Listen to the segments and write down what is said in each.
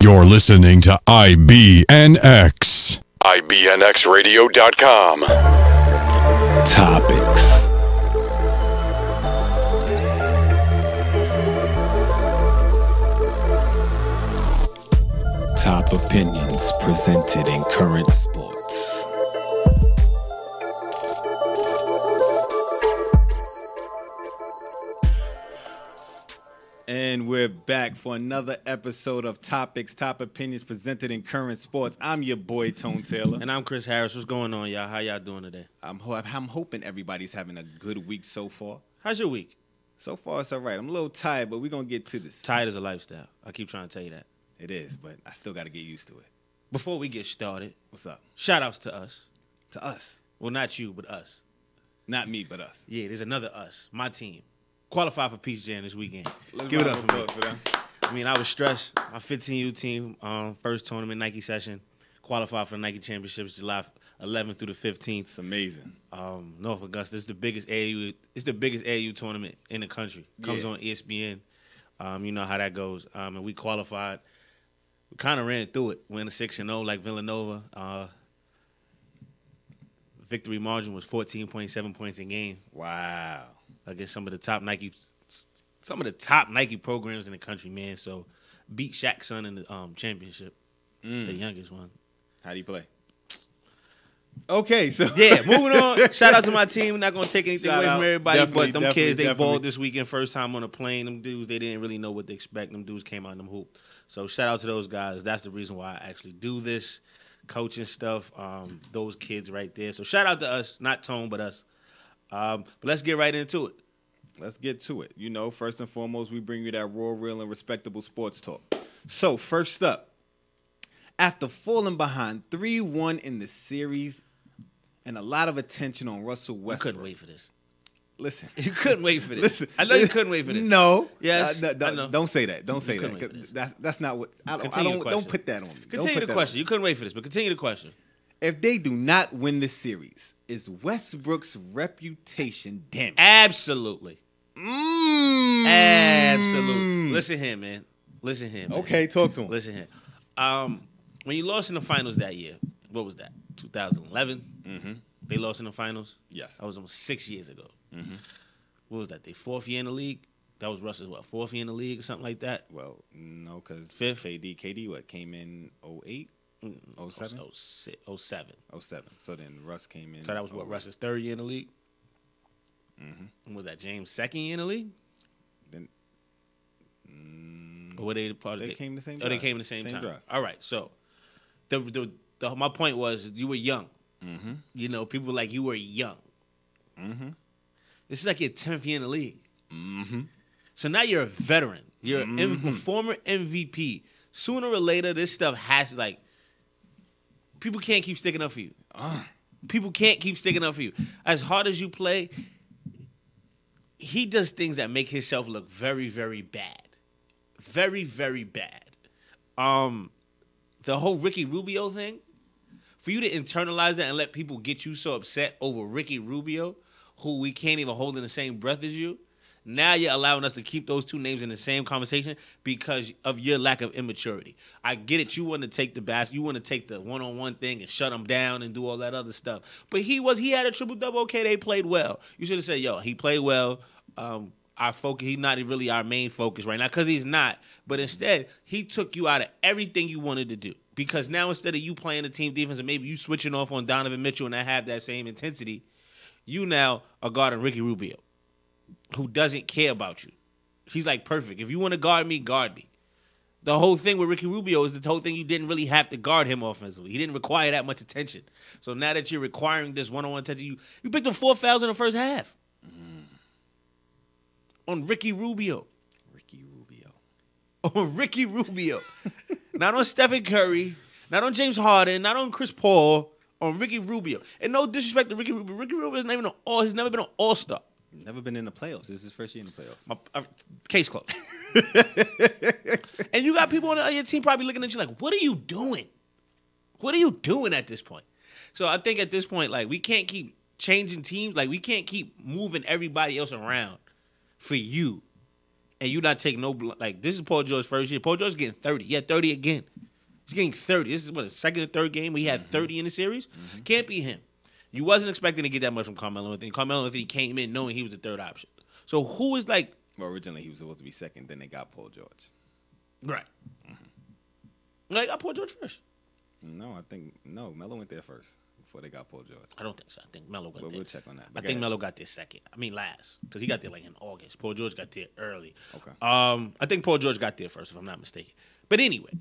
You're listening to IBNX. IBNXradio.com. Topics. Top opinions presented in current sports. And we're back for another episode of Topics, Top Opinions presented in current sports. I'm your boy, Tone Taylor. And I'm Chris Harris. What's going on, y'all? How y'all doing today? I'm hoping everybody's having a good week so far. How's your week? So far, it's all right. I'm a little tired, but we're going to get to this. Tired is a lifestyle. I keep trying to tell you that. It is, but I still got to get used to it. Before we get started, What's up? shout-outs to us. To us. Well, not you, but us. Not me, but us. Yeah, there's another us, my team. Qualified for Peace Jam this weekend. Let's Give it up round of for me. applause for them. I mean, I was stressed. My 15U team, first tournament Nike session, qualified for the Nike Championships July 11th through the 15th. It's amazing. North Augusta. It's the biggest AAU. It's the biggest AAU tournament in the country. Comes Yeah. on ESPN. You know how that goes. And we qualified. We kind of ran through it. Went 6-0 like Villanova. Victory margin was 14.7 points in game Wow. against some of the top Nike programs in the country, man. So beat Shaq's son in the championship, the youngest one. How do you play? Okay, so Yeah, moving on. Shout out to my team. Not gonna take anything Shout away out. from everybody, Definitely, but them definitely, kids, they definitely. balled this weekend. First time on a plane. Them dudes, they didn't really know what to expect. Them dudes came out in them hoop. So shout out to those guys. That's the reason why I actually do this coaching stuff. Those kids right there. So shout out to us, not Tone, but us. But let's get right into it. let's get to it. You know, first and foremost, we bring you that raw, real, and respectable sports talk. So, first up, after falling behind 3-1 in the series and a lot of attention on Russell You Westbrook. couldn't wait for this. Listen. You couldn't wait for this. Listen. I know you couldn't wait for this. No. Yes, I know. Don't say that. Don't say couldn't that. wait for this. That's not what I Continue the don't question. put that on me. Don't Continue put the that question. on me. You couldn't wait for this, but continue the question. If they do not win this series, is Westbrook's reputation damaged? Absolutely. Mm. Absolutely. Listen here, man. Listen here, man. Okay, talk to him. Listen here. When you lost in the finals that year, what was that? 2011? Mm-hmm. They lost in the finals? Yes. That was almost 6 years ago. Mm-hmm. What was that? Their fourth year in the league? That was Russell's, what, fourth year in the league or something like that? Well, no, because Fifth? KD, what, came in 08? 07? 07. 07. So then Russ came in. So that was what, 08. Russell's third year in the league? Mm-hmm. Was that James' second year in the league? Then Or were they part of they the came the same Oh, they drive. came in the same time. drive. All right. So my point was you were young. Mm-hmm. You know, people were like, you were young. Mm-hmm. This is like your 10th year in the league. Mm-hmm. So now you're a veteran. You're a former MVP. Sooner or later, this stuff has to, like, people can't keep sticking up for you. People can't keep sticking up for you. As hard as you play, he does things that make himself look very, very bad. Very, very bad. The whole Ricky Rubio thing, for you to internalize that and let people get you so upset over Ricky Rubio, who we can't even hold in the same breath as you, now you're allowing us to keep those two names in the same conversation because of your lack of immaturity. I get it. You want to take you want to take the one-on-one thing and shut them down and do all that other stuff. But he had a triple-double. Okay, they played well. You should have said, yo, he played well. Our focus, he's not really our main focus right now because he's not. But instead, he took you out of everything you wanted to do. Because now instead of you playing the team defense and maybe you switching off on Donovan Mitchell and I have that same intensity, you now are guarding Ricky Rubio, who doesn't care about you. He's like, perfect. If you want to guard me, guard me. The whole thing with Ricky Rubio is the whole thing you didn't really have to guard him offensively. He didn't require that much attention. So now that you're requiring this one-on-one attention, you picked up 4 fouls in the first half. On Ricky Rubio. Ricky Rubio. On Ricky Rubio. Not on Stephen Curry. Not on James Harden. Not on Chris Paul. On Ricky Rubio. And no disrespect to Ricky Rubio. Ricky Rubio he's never been an all-star. Never been in the playoffs. This is his first year in the playoffs. Case closed. And you got people on your team probably looking at you like, what are you doing? What are you doing at this point? So I think at this point, like, we can't keep changing teams. Like, we can't keep moving everybody else around for you and you not take no this is Paul George's first year. Paul George's getting 30. Yeah, 30 again. He's getting 30. This is what, his second or third game where he had 30 in the series. Can't be him. You wasn't expecting to get that much from Carmelo Anthony. Carmelo Anthony came in knowing he was the third option. So who is like? Well, originally he was supposed to be second. Then they got Paul George. Right. They got Paul George first. No, I think Melo went there first before they got Paul George. I don't think so. I think Melo got there. We'll check on that. I think Melo got there second. I mean last, because he got there like in August. Paul George got there early. Okay. I think Paul George got there first, if I'm not mistaken. But anyway,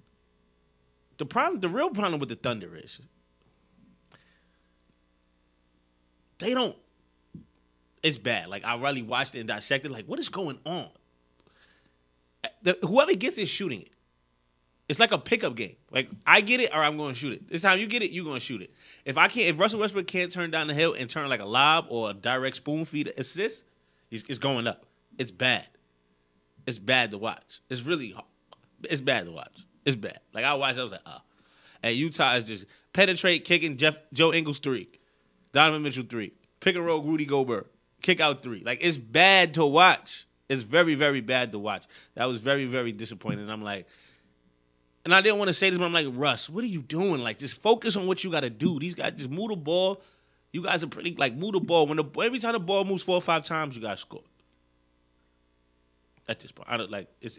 the real problem with the Thunder is they don't. It's bad. Like I really watched it and dissected. Like what is going on? Whoever gets it shooting it. It's like a pickup game. Like I get it, or I'm going to shoot it. This time you get it, you're going to shoot it. If Russell Westbrook can't turn down the hill and turn like a lob or a direct spoon feed assist, it's going up. It's bad. It's bad to watch. It's really hard. It's bad to watch. It's bad. Like I watched, I was like, And Utah is just penetrate, kicking Joe Ingles 3, Donovan Mitchell 3, pick and roll Rudy Gobert, kick out 3. Like it's bad to watch. It's very, very bad to watch. That was very, very disappointing. I'm like. And I didn't want to say this, but I'm like, Russ, what are you doing? Like, just focus on what you got to do. These guys just move the ball. You guys are pretty, like, move the ball. Every time the ball moves 4 or 5 times, you guys score. At this point, I don't like it's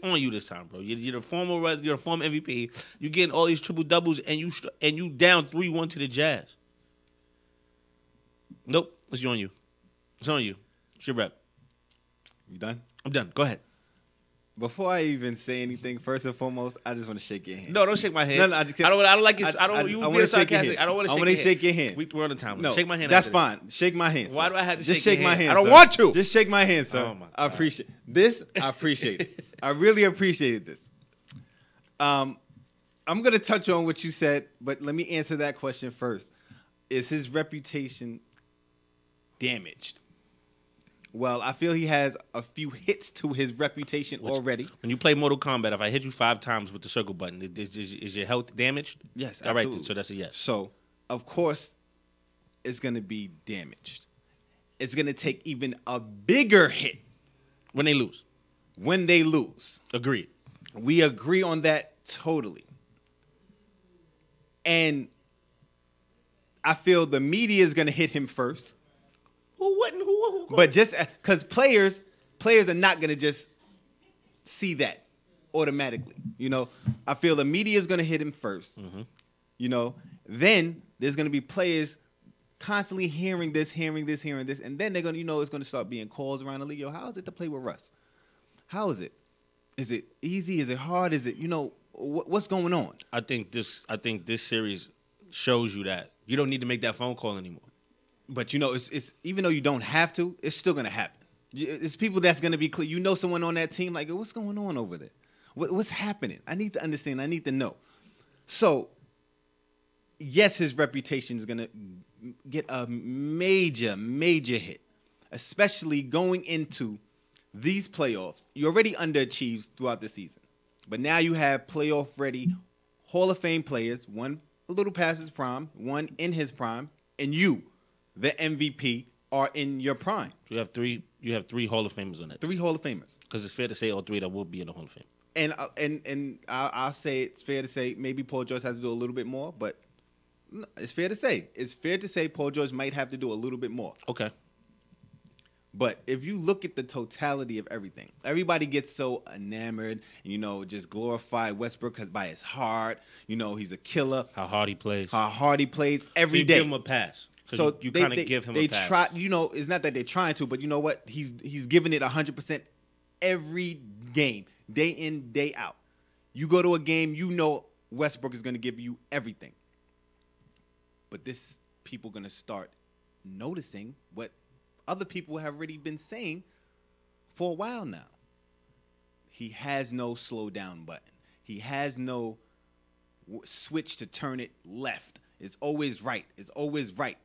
on you this time, bro. You're the former MVP. You're getting all these triple doubles, and you down 3-1 to the Jazz. Nope, it's on you. It's on you. It's your rep. You done? I'm done. Go ahead. Before I even say anything, first and foremost, I just want to shake your hand. No, don't shake my hand. No, I don't like it. I don't. You being sarcastic. I don't want to shake your hand. Shake your hand. We're on the time. No, shake my hand. That's fine. Shake my hand. Why do I have to just shake my hand? I don't sir. want to. Just shake my hand, sir. Oh my God. I appreciate this. I appreciate it. I really appreciated this. I'm gonna touch on what you said, but let me answer that question first. Is his reputation damaged? Well, I feel he has a few hits to his reputation already. When you play Mortal Kombat, if I hit you 5 times with the circle button, is your health damaged? Yes, absolutely. All right, then, so that's a yes. So, of course, it's going to be damaged. It's going to take even a bigger hit. When they lose. When they lose. Agreed. We agree on that totally. And I feel the media is going to hit him first. Who wouldn't? Who but just because players are not going to just see that automatically. You know, I feel the media is going to hit him first. Mm-hmm. You know, then there's going to be players constantly hearing this, and then they're going to, it's going to start being calls around the league. Yo, how is it to play with Russ? How is it? Is it easy? Is it hard? Is it, what's going on? I think this series shows you that you don't need to make that phone call anymore. But it's even though you don't have to, it's still gonna happen. It's people that's gonna be clear. Someone on that team, like, what's going on over there? What's happening? I need to understand. I need to know. So, yes, his reputation is gonna get a major, major hit, especially going into these playoffs. You already underachieved throughout the season, but now you have playoff-ready Hall of Fame players. One a little past his prime, one in his prime, and you, the MVP, are in your prime. You have three Hall of Famers on that. 3 Hall of Famers. Because it's fair to say all 3 that will be in the Hall of Fame. And I'll say it's fair to say maybe Paul George has to do a little bit more, but it's fair to say. It's fair to say Paul George might have to do a little bit more. Okay. But if you look at the totality of everything, everybody gets so enamored and, just glorify Westbrook by his heart. He's a killer. How hard he plays. Every day. Give him a pass. So you kind of give him a pass. Try, it's not that they're trying to, but you know what? He's giving it 100% every game, day in, day out. You go to a game, Westbrook is going to give you everything. But people going to start noticing what other people have already been saying for a while now. He has no slow down button. He has no switch to turn it left. It's always right. It's always right.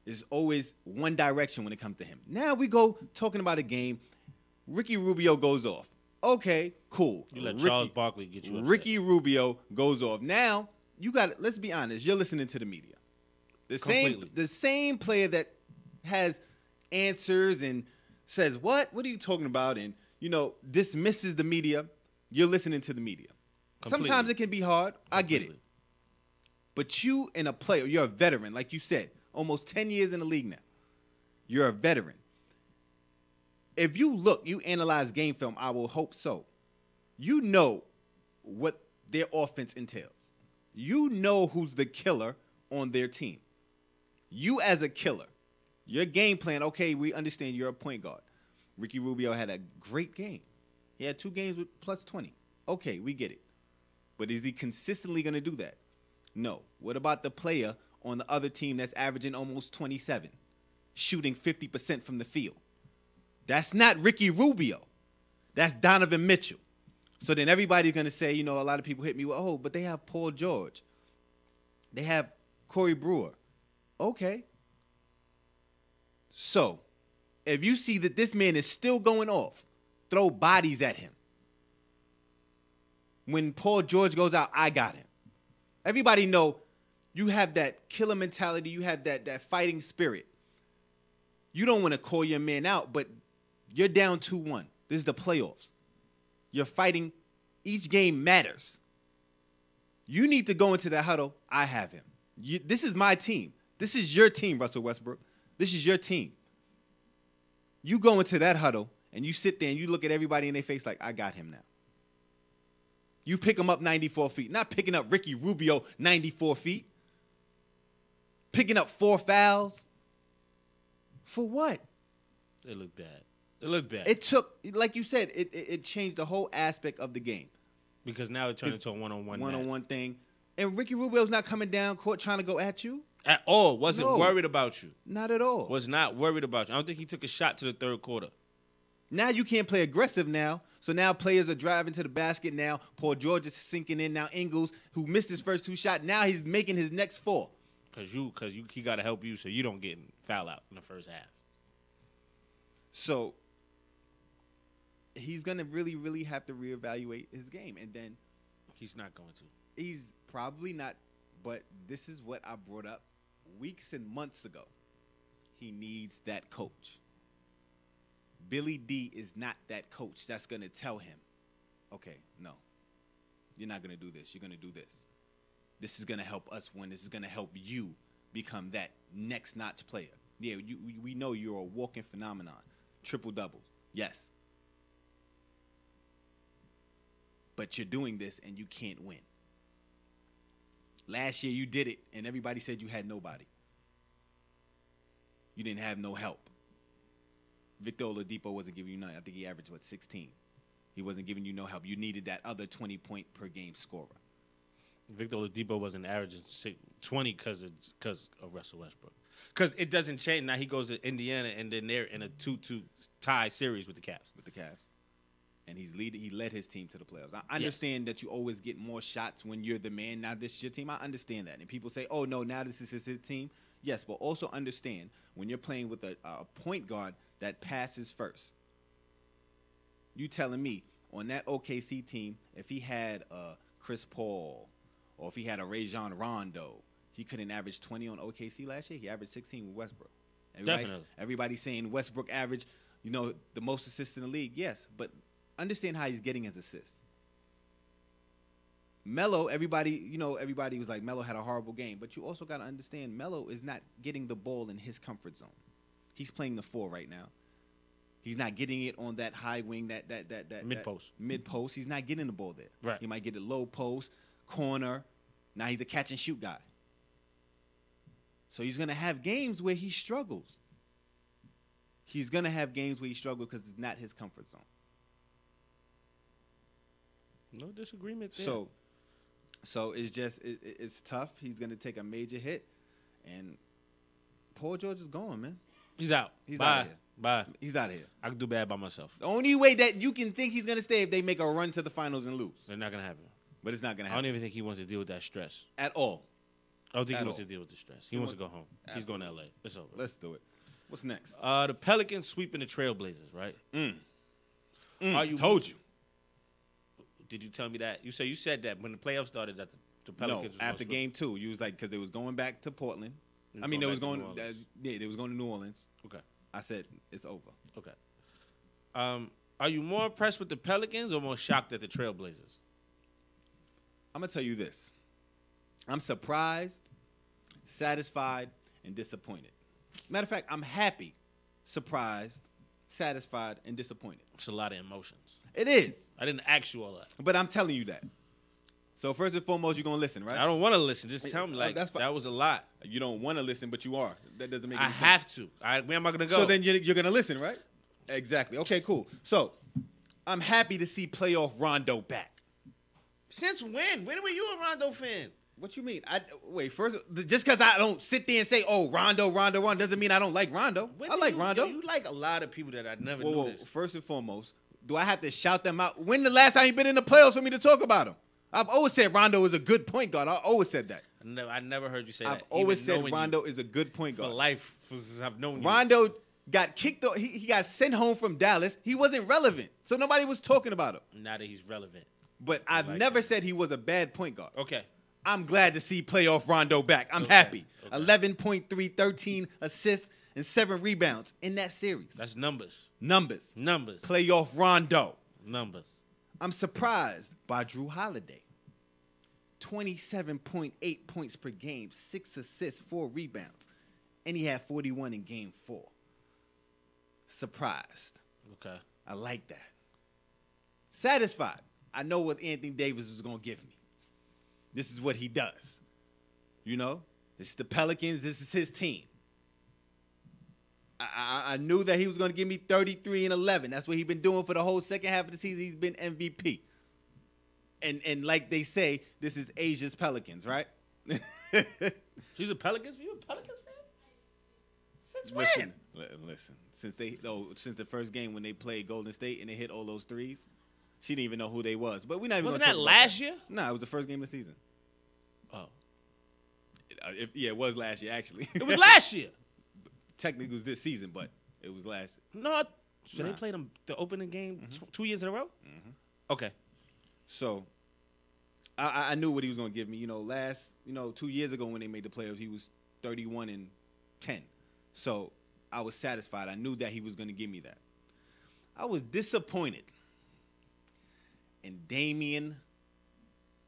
It's always one direction when it comes to him. Now we go talking about a game. Ricky Rubio goes off. Okay, cool. You let Charles Barkley get you upset. Ricky Rubio goes off. Now, let's be honest. You're listening to the media. The same player that has answers and says, what are you talking about? And, dismisses the media, you're listening to the media. Completely. Sometimes it can be hard. I get it. Completely. But you and a player, you're a veteran, like you said, almost 10 years in the league now. You're a veteran. If you analyze game film, I will hope so. You know what their offense entails. You know who's the killer on their team. You as a killer, your game plan, okay, we understand you're a point guard. Ricky Rubio had a great game. He had 2 games with plus 20. Okay, we get it. But is he consistently going to do that? No. What about the player on the other team that's averaging almost 27, shooting 50% from the field? That's not Ricky Rubio. That's Donovan Mitchell. So then everybody's going to say, a lot of people hit me with, oh, but they have Paul George. They have Corey Brewer. Okay. So if you see that this man is still going off, throw bodies at him. When Paul George goes out, I got him. Everybody know you have that killer mentality. You have that fighting spirit. You don't want to call your man out, but you're down 2-1. This is the playoffs. You're fighting. Each game matters. You need to go into that huddle. I have him. This is my team. This is your team, Russell Westbrook. This is your team. You go into that huddle, and you sit there, and you look at everybody in their face like, I got him now. You pick him up 94 feet. Not picking up Ricky Rubio 94 feet. Picking up 4 fouls. For what? It looked bad. It looked bad. It took, like you said, it changed the whole aspect of the game. Because now it turned into a one-on-one match. One-on-one thing. And Ricky Rubio's not coming down court trying to go at you. At all. Wasn't worried about you. Not at all. Was not worried about you. I don't think he took a shot to the third quarter. Now you can't play aggressive now. So now players are driving to the basket now. Paul George is sinking in now. Ingles, who missed his first 2 shots, now he's making his next 4. Because he got to help you so you don't get foul out in the first half. So he's going to really, really have to reevaluate his game. And then he's not going to. He's probably not. But this is what I brought up weeks and months ago. He needs that coach. Billy D is not that coach that's going to tell him, okay, no, you're not going to do this. You're going to do this. This is going to help us win. This is going to help you become that next notch player. Yeah, we know you're a walking phenomenon. Triple doubles. Yes. But you're doing this and you can't win. Last year you did it and everybody said you had nobody. You didn't have no help. Victor Oladipo wasn't giving you none. I think he averaged, 16? He wasn't giving you no help. You needed that other 20-point per game scorer. Victor Oladipo wasn't averaging 20 because of Russell Westbrook. Because it doesn't change. Now he goes to Indiana, and then they're in a 2-2 tie series with the Cavs. And he led his team to the playoffs. I understand that you always get more shots when you're the man. Now this is your team. I understand that. And people say, oh, no, now this is his team. Yes, but also understand when you're playing with a point guard that passes first. You telling me on that OKC team, if he had Chris Paul or if he had a Rajon Rondo, he couldn't average 20 on OKC last year? He averaged 16 with Westbrook. Everybody's saying Westbrook averaged, the most assists in the league. Yes, but understand how he's getting his assists. Melo, everybody was like Melo had a horrible game, but you also got to understand Melo is not getting the ball in his comfort zone. He's playing the 4 right now. He's not getting it on that high wing, that mid post. He's not getting the ball there. Right. He might get it low post, corner. Now he's a catch and shoot guy. So he's gonna have games where he struggles. He's gonna have games where he struggles because it's not his comfort zone. No disagreement there. So it's just it's tough. He's gonna take a major hit, and Paul George is gone, man. He's out. He's Bye. out of here. Bye. He's out of here. I can do bad by myself. The only way that you can think he's gonna stay if they make a run to the finals and lose. They're not gonna happen. But it's not gonna I happen. don't even think he wants to deal with that stress. At all. I don't think At he wants all. to deal with the stress. He wants to go home. Absolutely. He's going to LA. It's over. Let's do it. What's next? The Pelicans sweeping the Trailblazers, right? Told you. Did you tell me that? You said that when the playoffs started that the Pelicans. No, after game 2, you was like, because they was going back to Portland. They was going to New Orleans. Okay. I said it's over. Okay. Are you more impressed with the Pelicans or more shocked at the Trailblazers? I'm going to tell you this. I'm surprised, satisfied, and disappointed. Matter of fact, I'm happy, surprised, satisfied, and disappointed. It's a lot of emotions. It is. I didn't ask you all that. But I'm telling you that. So first and foremost, you're going to listen, right? I don't want to listen. Just tell me, like, that's fine. that was a lot. You don't want to listen, but you are. That doesn't make any I sense. have to. Where am I going to go? So then you're going to listen, right? Exactly. Okay, cool. So I'm happy to see playoff Rondo back. Since when? When were you a Rondo fan? What you mean? Wait, first, just because I don't sit there and say, oh, Rondo doesn't mean I don't like Rondo. I like Rondo. You like a lot of people that I never knew Whoa, this. first and foremost, do I have to shout them out? When the last time you been in the playoffs for me to talk about him? I've always said Rondo is a good point guard. I always said that. I never heard you say that. I've always even said Rondo is a good point for guard. life, since I've known you. Rondo got kicked off. He got sent home from Dallas. He wasn't relevant, so nobody was talking about him. Now that he's relevant. But I've never said he was a bad point guard. Okay. I'm glad to see playoff Rondo back. I'm happy. 11.3, 13 assists, and 7 rebounds in that series. That's numbers. Numbers. Playoff Rondo. Numbers. I'm surprised by Drew Holiday. 27.8 points per game, 6 assists, 4 rebounds. And he had 41 in game 4. Surprised. Okay. I like that. Satisfied. I know what Anthony Davis was going to give me. This is what he does. You know? This is the Pelicans. This is his team. I knew that he was going to give me 33 and 11. That's what he's been doing for the whole second half of the season. He's been MVP. And like they say, this is Asia's Pelicans, right? She's a Pelicans? You a Pelicans fan? Since Listen, when? listen. Since the first game when they played Golden State and they hit all those threes, she didn't even know who they was. But we're not even going Wasn't to that talk about last year? No, it was the first game of the season. Oh. It was last year, actually. It was last year. Technically, it was this season, but it was last year. No, so Nah. they played them the opening game 2 years in a row? Mm-hmm. Okay. So I knew what he was going to give me. 2 years ago when they made the playoffs, he was 31 and 10. So I was satisfied. I knew that he was going to give me that. I was disappointed in Damian,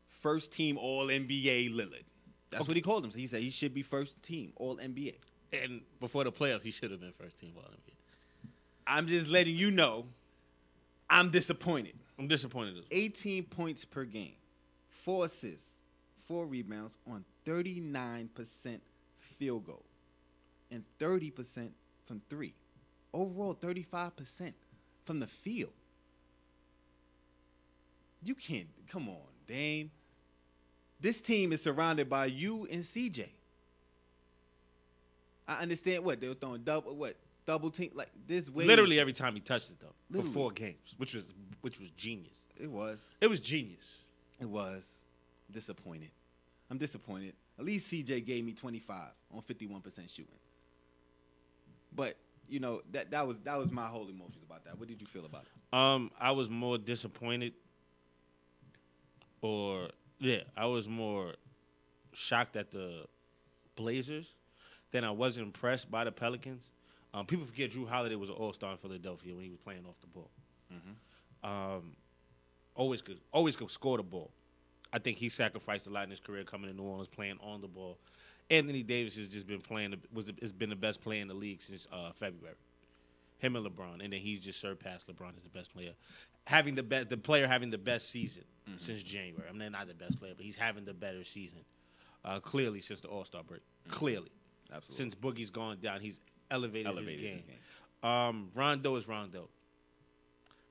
first team All-NBA Lillard. That's what he called him. So he said he should be first team All-NBA. And before the playoffs, he should have been first team All-NBA. I'm just letting you know I'm disappointed. I'm disappointed as well. 18 points per game, 4 assists, 4 rebounds on 39% field goal, and 30% from 3. Overall, 35% from the field. You can't, come on, Dame. This team is surrounded by you and CJ. I understand they were throwing double team, like this way. Literally every time he touched it, though, Literally. for 4 games, which was genius. It was. It was genius. It was. Disappointed. I'm disappointed. At least CJ gave me 25 on 51% shooting. But that was my whole emotions about that. What did you feel about it? I was more disappointed, I was more shocked at the Blazers than I was impressed by the Pelicans. People forget Drew Holiday was an all-star in Philadelphia when he was playing off the ball. Mm-hmm. Always could score the ball. I think he sacrificed a lot in his career coming to New Orleans, playing on the ball. Anthony Davis has just been has been the best player in the league since February. Him and LeBron, and then he's just surpassed LeBron as the best player, having the player having the best season since January. I mean, not the best player, but he's having the better season. Clearly, since the All-Star break. Clearly, Absolutely. Since Boogie's gone down, he's elevated his game. Rondo is Rondo.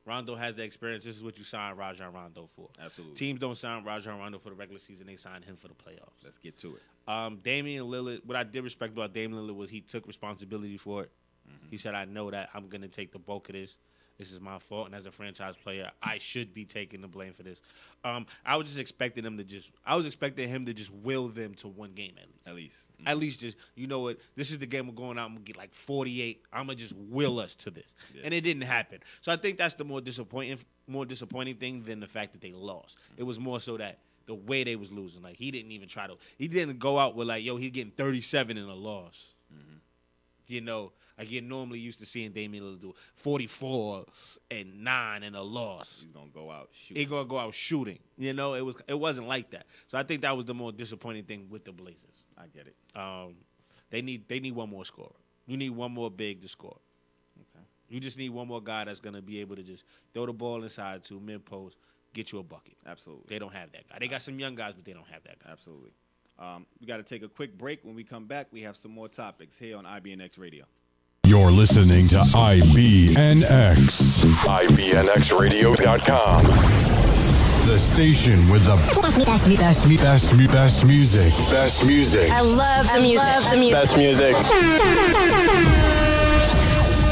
Rondo has the experience. This is what you sign Rajon Rondo for. Absolutely. Teams don't sign Rajon Rondo for the regular season. They sign him for the playoffs. Let's get to it. Damian Lillard, what I did respect about Damian Lillard was he took responsibility for it. He said, I know that I'm going to take the bulk of this. This is my fault. And as a franchise player, I should be taking the blame for this. I was just expecting him to just will them to one game at least. At least just, you know what, this is the game we're going out and we'll get like 48. I'm going to just will us to this. Yeah. And it didn't happen. So I think that's the more disappointing thing than the fact that they lost. It was more so that the way they was losing. Like, he didn't go out with like, yo, he's getting 37 in a loss. Like you're normally used to seeing Damian Lillard do 44 and 9 and a loss. He's gonna go out shooting. He's gonna go out shooting. You know, it wasn't like that. So I think that was the more disappointing thing with the Blazers. I get it. They need one more scorer. You need one more big to score. Okay. You just need one more guy that's gonna be able to just throw the ball inside to mid post, get you a bucket. Absolutely. They don't have that guy. They got some young guys, but they don't have that guy. Absolutely. We got to take a quick break. When we come back, we have some more topics here on IBNX Radio. You're listening to IBNX. IBNXradio.com. The station with the best music. Best music. I love the music. Best music.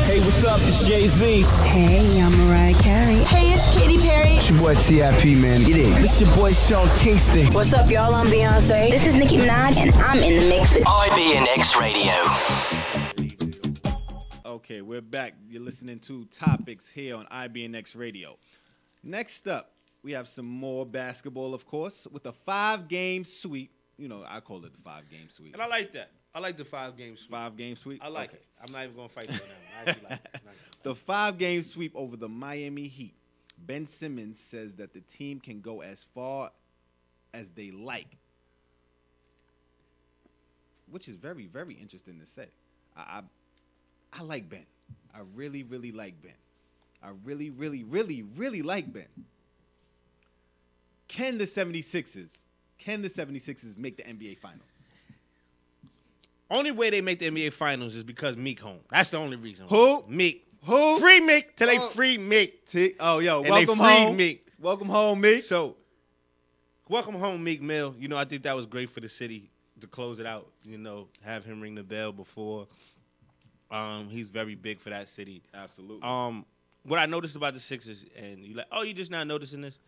Hey, what's up? It's Jay-Z. Hey, I'm Mariah Carey. Hey, it's Katy Perry. It's your boy T.I.P., man. Get in. It's your boy Sean Kingston. What's up, y'all? I'm Beyonce. This is Nicki Minaj, and I'm in the mix with IBNX Radio. Okay, we're back. You're listening to Topics here on IBNX Radio. Next up, we have some more basketball, of course, with a 5-game sweep. You know, I call it the 5-game sweep. And I like that. I like the 5 games. 5-game sweep? I like Okay. it. I'm not even gonna fight you on that one. I actually like it. The 5-game sweep over the Miami Heat. Ben Simmons says that the team can go as far as they like, which is very, very interesting to say. I like Ben. I really, really like Ben. I really, really, really, really like Ben. Can the 76ers make the NBA Finals? Only way they make the NBA Finals is because Meek home. That's the only reason. Who? Meek. Who? Free Meek till they Oh. free Meek. Oh, yo, And welcome they freed home. Meek. Welcome home, Meek. So, welcome home, Meek Mill. You know, I think that was great for the city to close it out. You know, have him ring the bell before. He's very big for that city. Absolutely. What I noticed about the Sixers, and you're like, oh, you just not noticing this?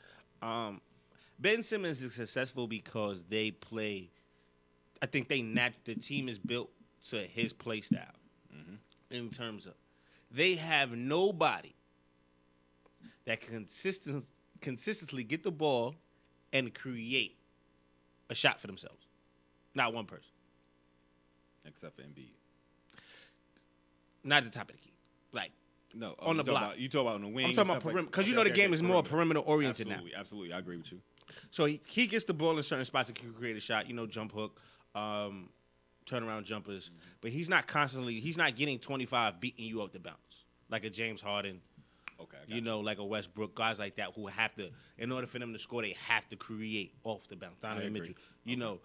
Ben Simmons is successful because they play. I think the team is built to his play style. In terms of, they have nobody that can consistently get the ball and create a shot for themselves. Not one person. Except for Embiid. Not at the top of the key. Like, No, on the block. You talk about on the wing. I'm talking about perimeter. Because you know the game is more perimeter oriented now. Absolutely. I agree with you. So he gets the ball in certain spots and can create a shot. You know, jump hook, turnaround jumpers. But he's not getting 25 beating you off the bounce. Like a James Harden. Okay. You know, like a Westbrook, guys like that who have to, in order for them to score, they have to create off the bounce. Donovan agree. Mitchell. You know,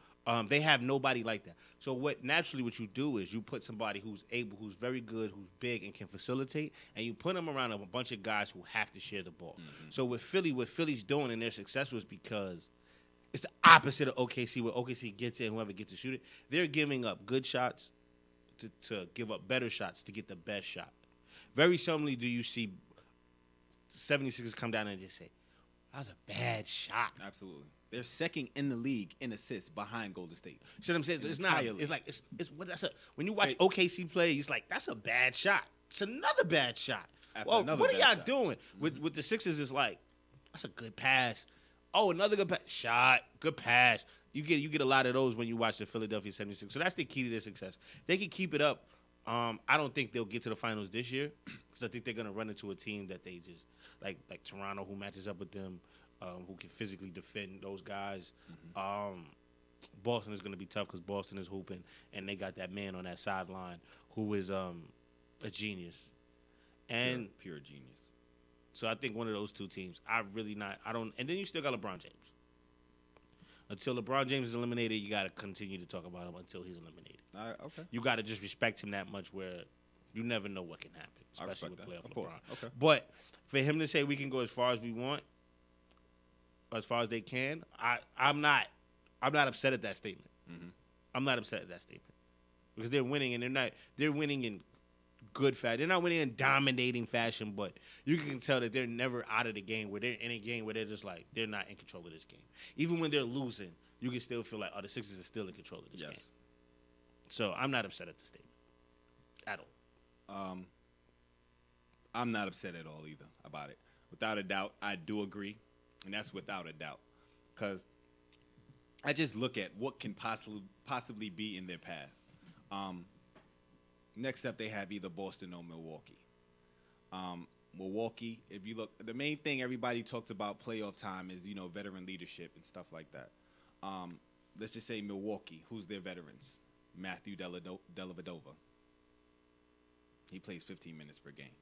they have nobody like that. So what you do is you put somebody who's very good, who's big and can facilitate, and you put them around a bunch of guys who have to share the ball. So with Philly, what Philly's doing and they're successful is because it's the opposite of OKC, where OKC gets it and whoever gets to shoot it. They're giving up good shots to give up better shots to get the best shot. Very seldomly do you see 76ers come down and just say, that was a bad shot. Absolutely. They're second in the league in assists behind Golden State. See what I'm saying? So it's not. Entirely. It's like it's what that's a. When you watch OKC play, it's like that's a bad shot. It's another bad shot. Well, another what are bad y'all shot. doing with the Sixers? It's like that's a good pass. Oh, another good pass. Shot. Good pass. You get a lot of those when you watch the Philadelphia 76ers. So that's the key to their success. If they can keep it up. I don't think they'll get to the finals this year because I think they're gonna run into a team that they just like Toronto, who matches up with them. Who can physically defend those guys. Boston is going to be tough because Boston is hooping, and they got that man on that sideline who is a genius. And Pure genius. so I think one of those two teams. And then you still got LeBron James. Until LeBron James is eliminated, you got to continue to talk about him until he's eliminated. All right, okay. You got to just respect him that much where you never know what can happen, especially with respect that. playoff Of course. LeBron. Okay. But for him to say we can go as far as we want, as far as they can, I'm not upset at that statement. I'm not upset at that statement because they're winning and they're winning in good fashion. They're not winning in dominating fashion, but you can tell that they're never out of the game where they're in a game where they're just like they're not in control of this game. Even when they're losing, you can still feel like the Sixers are still in control of this game. So I'm not upset at the statement at all. I'm not upset at all either about it. Without a doubt, I do agree. And that's without a doubt. Because I just look at what can possibly be in their path. Next up, they have either Boston or Milwaukee. Milwaukee, if you look, the main thing everybody talks about playoff time is, veteran leadership and stuff like that. Let's just say Milwaukee. Who's their veterans? Matthew Dellavedova. He plays 15 minutes per game.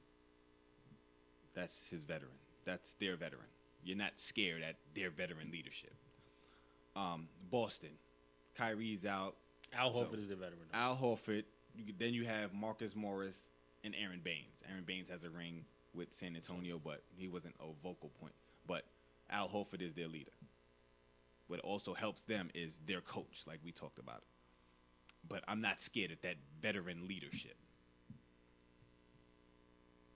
That's his veteran. That's their veteran. You're not scared at their veteran leadership. Boston. Kyrie's out. Al Horford is the veteran. Al Horford. Then you have Marcus Morris and Aaron Baines. Aaron Baines has a ring with San Antonio, but he wasn't a vocal point. But Al Horford is their leader. What also helps them is their coach, like we talked about. But I'm not scared at that veteran leadership.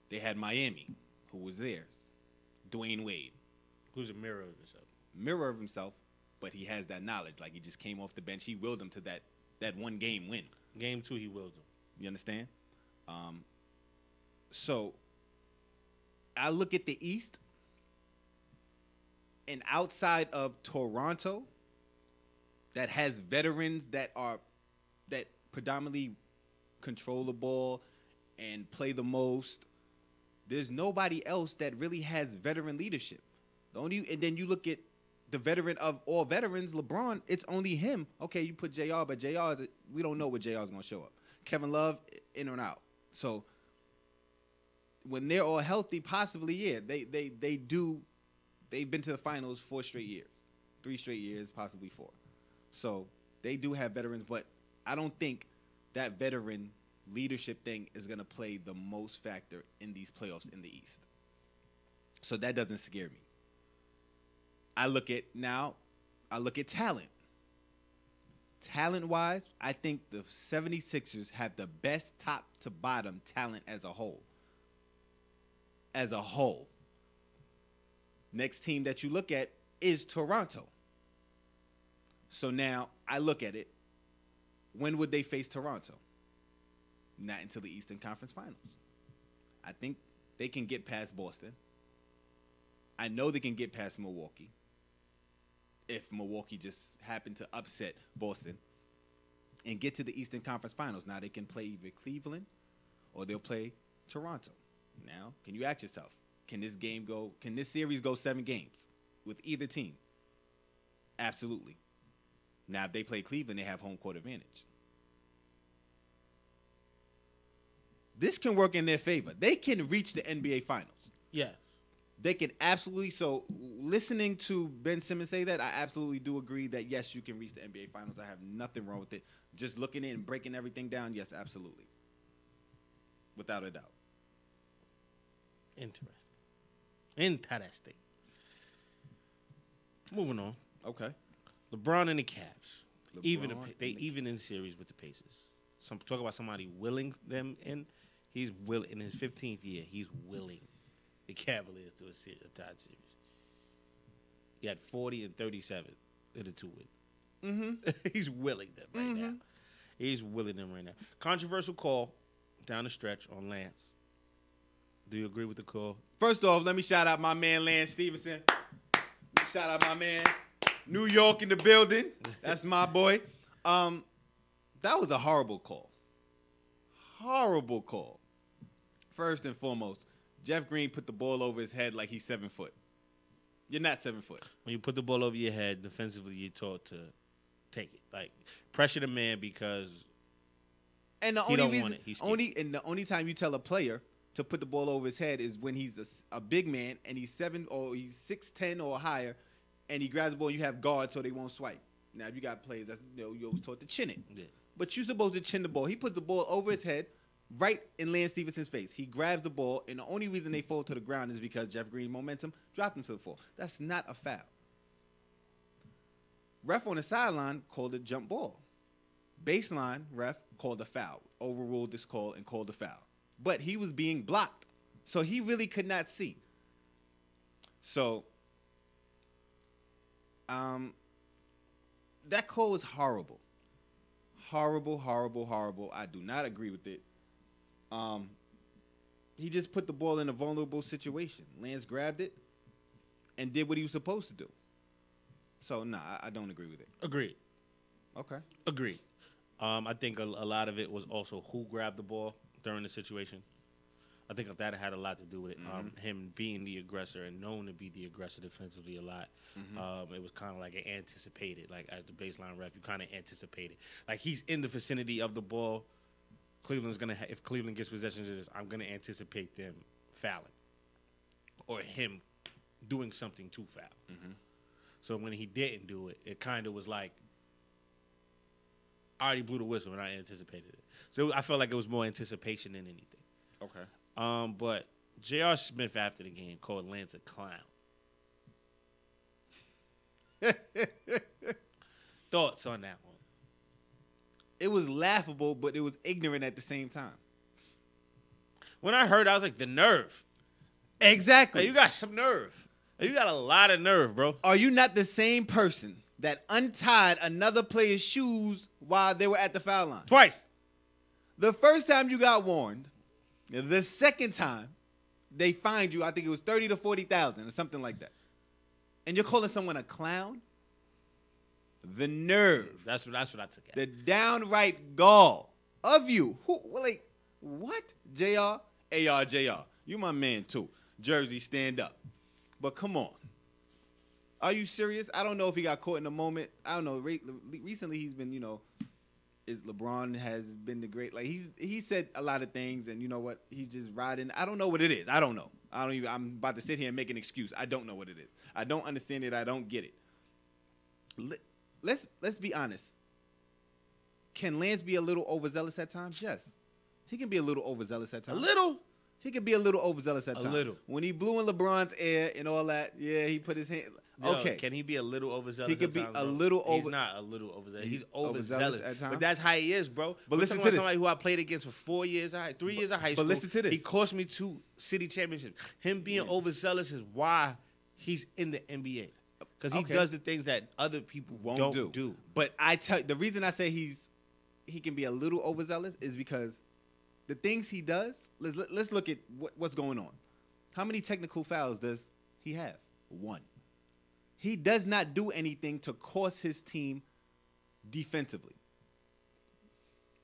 They had Miami, who was theirs. Dwayne Wade. Who's a mirror of himself. Mirror of himself, but he has that knowledge. Like, he just came off the bench. He willed them to that one game win. Game 2, he willed them. You understand? So I look at the East, and outside of Toronto, that has veterans that predominantly control the ball and play the most, there's nobody else that really has veteran leadership. And then you look at the veteran of all veterans, LeBron, it's only him. Okay, you put JR, but we don't know what JR is going to show up. Kevin Love, in or out. So when they're all healthy, possibly, yeah, they've been to the finals 4 straight years, 3 straight years, possibly 4. So they do have veterans, but I don't think that veteran leadership thing is going to play the most factor in these playoffs in the East. So that doesn't scare me. I look at talent. Talent-wise, I think the 76ers have the best top-to-bottom talent as a whole. As a whole. Next team that you look at is Toronto. So now I look at it. When would they face Toronto? Not until the Eastern Conference Finals. I think they can get past Boston. I know they can get past Milwaukee. If Milwaukee just happened to upset Boston and get to the Eastern Conference Finals. Now they can play either Cleveland or they'll play Toronto. Now, can you ask yourself, can this series go 7 games with either team? Absolutely. Now, if they play Cleveland, they have home court advantage. This can work in their favor. They can reach the NBA Finals. Yeah. They can absolutely. So, listening to Ben Simmons say that, I absolutely do agree that, yes, you can reach the NBA Finals. I have nothing wrong with it. Just looking at it and breaking everything down, yes, absolutely. Without a doubt. Interesting. Moving on. Okay. LeBron and the Cavs. Even in series with the Pacers. Talk about somebody willing them in. He's willing in his 15th year. He's willing the Cavaliers to a tied series. He had 40 and 37 in the 2 wins. Mm-hmm. He's willing them right now. He's willing them right now. Controversial call down the stretch on Lance. Do you agree with the call? First off, let me shout out my man Lance Stevenson. Shout out my man. New York in the building. That's my boy. That was a horrible call. Horrible call. First and foremost, Jeff Green put the ball over his head like he's 7 foot. You're not 7 foot. When you put the ball over your head, defensively, you're taught to take it. Like, pressure the man because and the he only don't reason, want it. He's scared. the only time you tell a player to put the ball over his head is when he's a big man and he's 6'10" or higher, and he grabs the ball and you have guards so they won't swipe. Now, if you got players, you always taught to chin it. Yeah. But you're supposed to chin the ball. He puts the ball over his head, right in Lance Stevenson's face. He grabs the ball, and the only reason they fall to the ground is because Jeff Green momentum dropped him to the floor. That's not a foul. Ref on the sideline called a jump ball. Baseline ref called a foul, overruled this call and called a foul. But he was being blocked, so he really could not see. So, that call is horrible. Horrible, horrible, horrible. I do not agree with it. He just put the ball in a vulnerable situation. Lance grabbed it and did what he was supposed to do. So, I don't agree with it. Agreed. Okay. Agreed. I think a lot of it was also who grabbed the ball during the situation. I think that had a lot to do with it. Him being the aggressor and known to be the aggressor defensively a lot. It was kind of like an anticipated, like as the baseline ref, you kind of anticipated. Like he's in the vicinity of the ball. Cleveland's going to, if Cleveland gets possession of this, I'm going to anticipate them fouling or him doing something to foul. So when he didn't do it, it kind of was like, I already blew the whistle and I anticipated it. So I felt like it was more anticipation than anything. Okay. But J.R. Smith after the game called Lance a clown. Thoughts on that one? It was laughable, but it was ignorant at the same time. When I heard, I was like, the nerve. Exactly. Like, you got some nerve. Like, you got a lot of nerve, bro. Are you not the same person that untied another player's shoes while they were at the foul line? Twice. The first time you got warned, the second time they fined you, I think it was 30 to 40,000 or something like that. And you're calling someone a clown? The nerve. That's what I took at. The downright gall of you. Who, like, what? JR? AR, JR. You my man, too. Jersey, stand up. But come on. Are you serious? I don't know if he got caught in the moment. I don't know. Recently, he's been, is LeBron has been the great. Like, he said a lot of things, and you know what? He's just riding. I don't know what it is. I don't know. I'm about to sit here and make an excuse. I don't know what it is. I don't understand it. I don't get it. Let's be honest. Can Lance be a little overzealous at times? Yes. He can be a little overzealous at times. A little? He can be a little overzealous at times. A little. When he blew in LeBron's ear and all that, yeah, he put his hand. Yo, Okay. Can he be a little overzealous? He could at be times, a bro? little over. He's not a little overzealous. He's overzealous overzealous at times. But that's how he is, bro. But We're listen talking to about this. somebody who I played against for 3 years of high school. But listen to this. He cost me 2 city championships. Him being overzealous is why he's in the NBA. Because he does the things that other people Won't don't do. But the reason I say he can be a little overzealous is because the things he does. Let's look at what's going on. How many technical fouls does he have? 1. He does not do anything to cost his team defensively.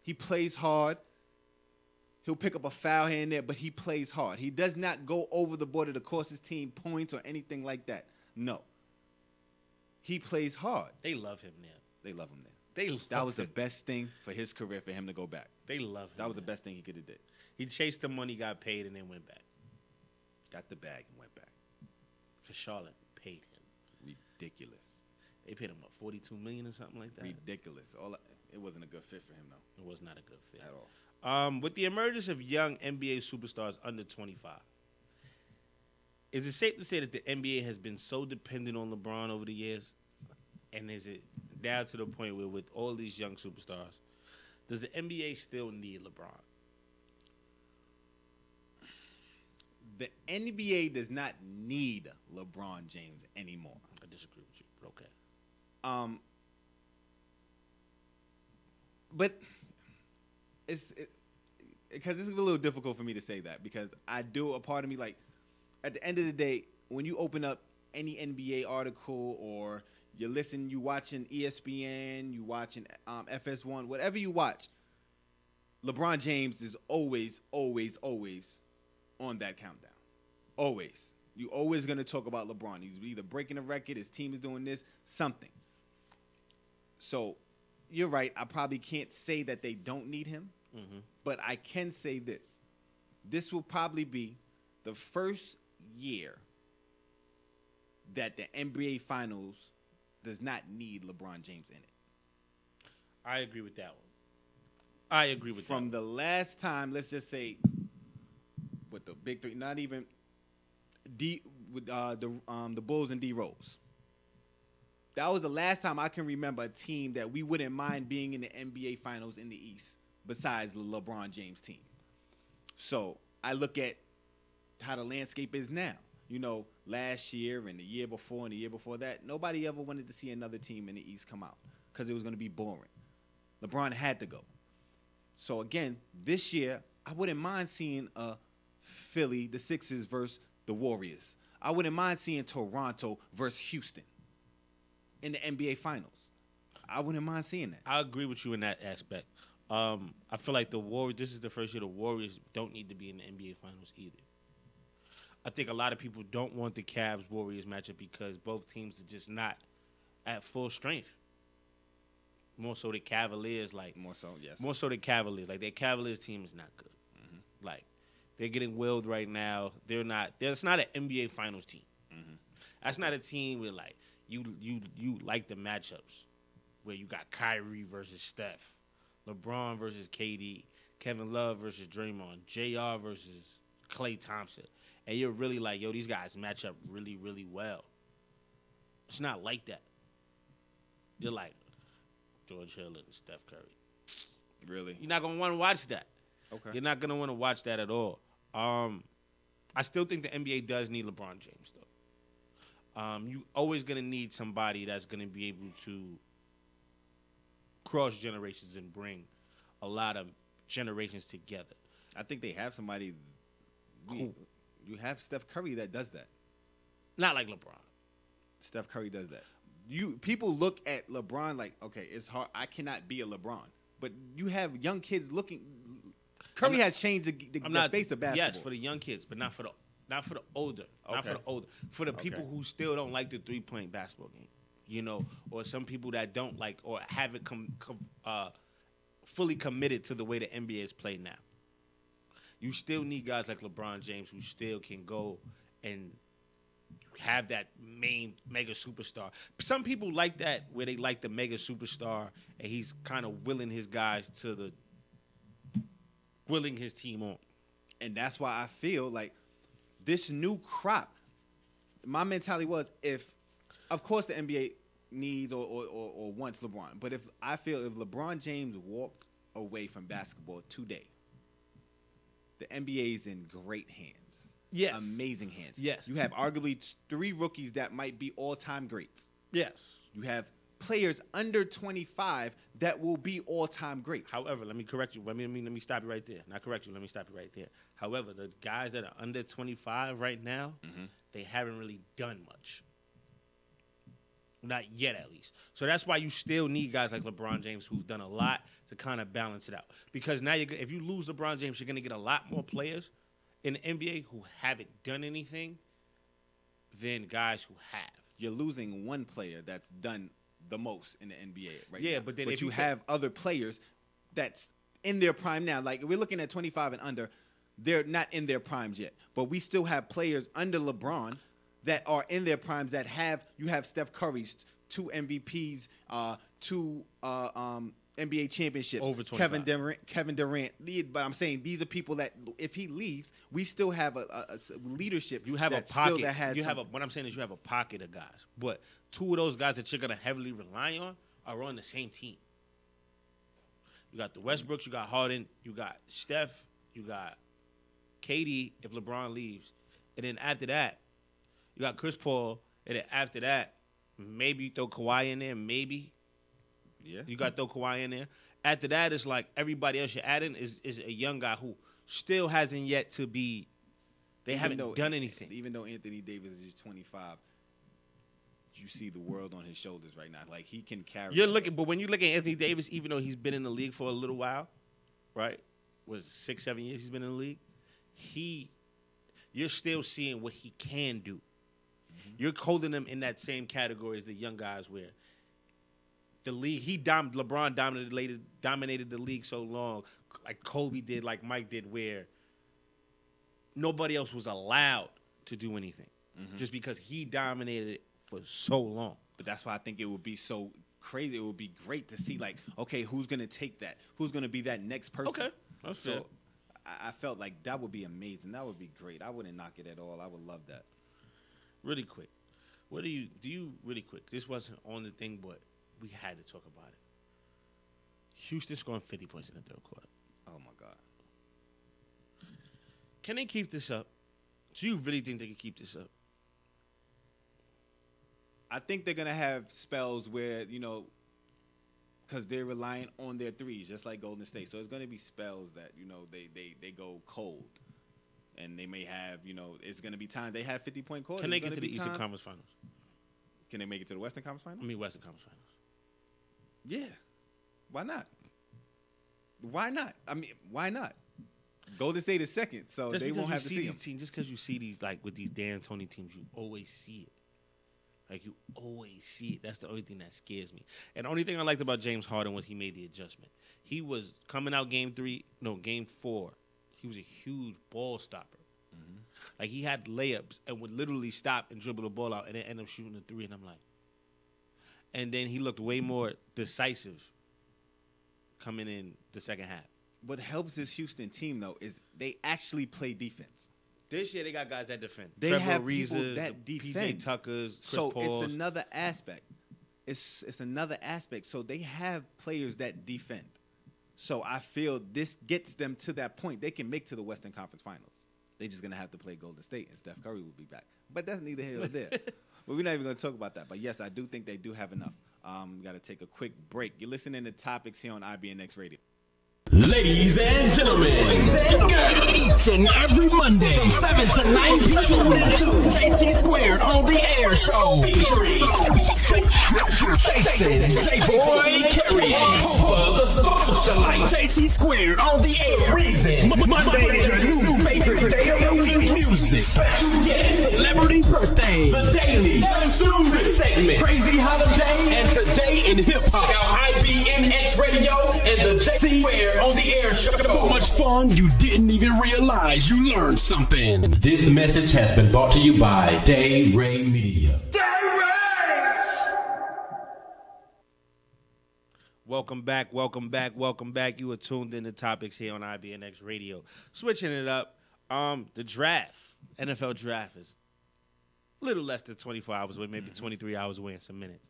He plays hard. He'll pick up a foul here and there, but he plays hard. He does not go over the border to cost his team points or anything like that. No. He plays hard. They love him now. They love him there. That was the best thing for his career for him to go back. They love him. That was the best thing he could have did. He chased the money, got paid, and then went back. Got the bag and went back. For Charlotte paid him. Ridiculous. They paid him, what, $42 million or something like that? Ridiculous. It wasn't a good fit for him, though. It was not a good fit. At all. With the emergence of young NBA superstars under 25, is it safe to say that the NBA has been so dependent on LeBron over the years? And is it down to the point where with all these young superstars, does the NBA still need LeBron? The NBA does not need LeBron James anymore. I disagree with you, but okay. But because it's a little difficult for me to say that because I do a part of me like at the end of the day when you open up any NBA article or you watching ESPN, you watching FS1, whatever you watch, LeBron James is always on that countdown. Always. You always going to talk about LeBron. He's either breaking a record, his team is doing this, something. So, you're right. I probably can't say that they don't need him, but I can say this. This will probably be the first year that the NBA Finals does not need LeBron James in it. I agree with that one. I agree with that From one. the last time, let's just say, with the big three, not even the Bulls and D Rose. That was the last time I can remember a team that we wouldn't mind being in the NBA Finals in the East besides the LeBron James team. So I look at how the landscape is now. You know, last year and the year before and the year before that, nobody ever wanted to see another team in the East come out because it was going to be boring. LeBron had to go. So, again, this year, I wouldn't mind seeing Philly, the Sixers versus the Warriors. I wouldn't mind seeing Toronto versus Houston in the NBA Finals. I wouldn't mind seeing that. I agree with you in that aspect. I feel like the Warriors. This is the first year the Warriors don't need to be in the NBA Finals either. I think a lot of people don't want the Cavs Warriors matchup because both teams are just not at full strength. More so the Cavaliers, More so, yes. More so the Cavaliers. Like, their Cavaliers team is not good. Mm-hmm. Like, they're getting willed right now. They're not. That's not an NBA Finals team. Mm-hmm. That's not a team where, like, you like the matchups where you got Kyrie versus Steph, LeBron versus KD, Kevin Love versus Draymond, JR versus Klay Thompson. And you're really like, yo, these guys match up really, really well. It's not like that. You're like George Hill and Steph Curry. Really? You're not going to want to watch that. Okay. You're not going to want to watch that at all. I still think the NBA does need LeBron James, though. You always going to need somebody that's going to be able to cross generations and bring a lot of generations together. I think they have somebody. You have Steph Curry that does that. Not like LeBron. Steph Curry does that. People look at LeBron like, okay, it's hard. I cannot be a LeBron. But you have young kids looking. Curry has changed the face of basketball. Yes, for the young kids, but not for the older. Okay. Not for the older. For the people who still don't like the 3-point basketball game, you know, or some people that don't like or haven't fully committed to the way the NBA is played now. You still need guys like LeBron James who still can go and have that main mega superstar. Some people like that where they like the mega superstar and he's kind of willing his team on. And that's why I feel like this new crop, my mentality was of course the NBA needs or wants LeBron, but if LeBron James walked away from basketball today, the NBA is in great hands. Yes. Amazing hands. Yes. You have arguably 3 rookies that might be all-time greats. Yes. You have players under 25 that will be all-time greats. However, let me correct you. Let me stop you right there. Not correct you. Let me stop you right there. However, the guys that are under 25 right now, they haven't really done much. Not yet, at least. So that's why you still need guys like LeBron James who've done a lot to kind of balance it out. Because now, if you lose LeBron James, you're going to get a lot more players in the NBA who haven't done anything than guys who have. You're losing one player that's done the most in the NBA right now. Yeah, but then if you have other players that's in their prime now. Like, we're looking at 25 and under. They're not in their primes yet. But we still have players under LeBron that are in their primes that you have Steph Curry's 2 MVPs, 2 NBA championships. Over 25. Kevin Durant. But I'm saying these are people that if he leaves, we still have a leadership. You have a pocket. What I'm saying is you have a pocket of guys. But 2 of those guys that you're going to heavily rely on are on the same team. You got the Westbrooks, you got Harden, you got Steph, you got KD if LeBron leaves. And then after that, you got Chris Paul. And then after that, maybe you throw Kawhi in there, maybe. Yeah. You got to throw Kawhi in there. After that, it's like everybody else you're adding is a young guy who still hasn't yet to be – they haven't done anything. Even though Anthony Davis is 25, you see the world on his shoulders right now. Like, he can carry – But when you look at Anthony Davis, even though he's been in the league for a little while, right, was 6-7 years he's been in the league, you're still seeing what he can do. Mm-hmm. You're holding him in that same category as the young guys where – the league, LeBron dominated the league so long, like Kobe did, like Mike did, where nobody else was allowed to do anything, just because he dominated it for so long. But that's why I think it would be so crazy. It would be great to see, like, okay, who's gonna take that? Who's gonna be that next person? Okay, that's fair. So I felt like that would be amazing. That would be great. I wouldn't knock it at all. I would love that. Really quick, what do you really quick? This wasn't on the thing, but we had to talk about it. Houston scoring 50 points in the third quarter. Oh, my God. Can they keep this up? Do you really think they can keep this up? I think they're going to have spells where, because they're relying on their threes, just like Golden State. So it's going to be spells that, they go cold. And they may have, it's going to be time. They have 50-point quarters. Can they get to the Eastern Conference Finals? Can they make it to the Western Conference Finals? Western Conference Finals. Yeah. Why not? Why not? I mean, why not? Golden State is second, so Just they because won't you have to see see these him. teams, just because you see these, like, with these D'Antoni teams, you always see it. Like, you always see it. That's the only thing that scares me. And the only thing I liked about James Harden was he made the adjustment. He was coming out game 4. He was a huge ball stopper. Mm-hmm. Like, he had layups and would literally stop and dribble the ball out and then end up shooting a three. And I'm like, and then he looked way more decisive coming in the second half. What helps this Houston team, though, is they actually play defense. This year they got guys that defend. They Trevor have Arizas, people that the defend. PJ Tuckers, Chris So Pauls. it's another aspect. It's another aspect. So they have players that defend. So I feel this gets them to that point. They can make to the Western Conference Finals. They're just going to have to play Golden State, and Steph Curry will be back. But that's neither here nor there. But we're not even going to talk about that. But, yes, I do think they do have enough. We got to take a quick break. You're listening to Topics here on IBNX Radio. Ladies and gentlemen, each and every Monday from 7 to 9 p.m. to JC Squared on the Air Show featuring Jason J-Boy Carey, the socialite JC Squared on the Air. Reason Monday is your new favorite day of the week. Music, special guest, celebrity birthday, the daily student segment, crazy holiday, and today in hip hop. Check out IBNX Radio and the JC Squared on the Air Show. So much fun you didn't even realize you learned something. This message has been brought to you by Day Ray Media. Welcome back. You are tuned in to Topics here on IBNX Radio. Switching it up, the draft, NFL draft is a little less than 24 hours away, maybe 23 hours away in some minutes.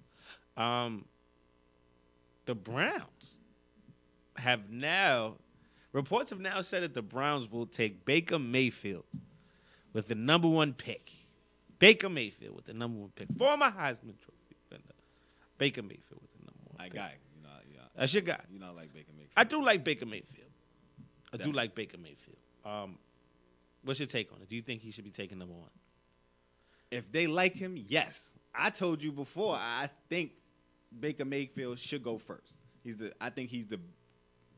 The Browns reports have now said that the Browns will take Baker Mayfield with the number 1 pick. Baker Mayfield with the number 1 pick. Former Heisman Trophy winner. Baker Mayfield with the number 1 pick. Guy. That's your guy. You not like Baker Mayfield. I do like Baker Mayfield. What's your take on it? Do you think he should be taking number 1? If they like him, yes. I told you before, I think Baker Mayfield should go first. I think he's the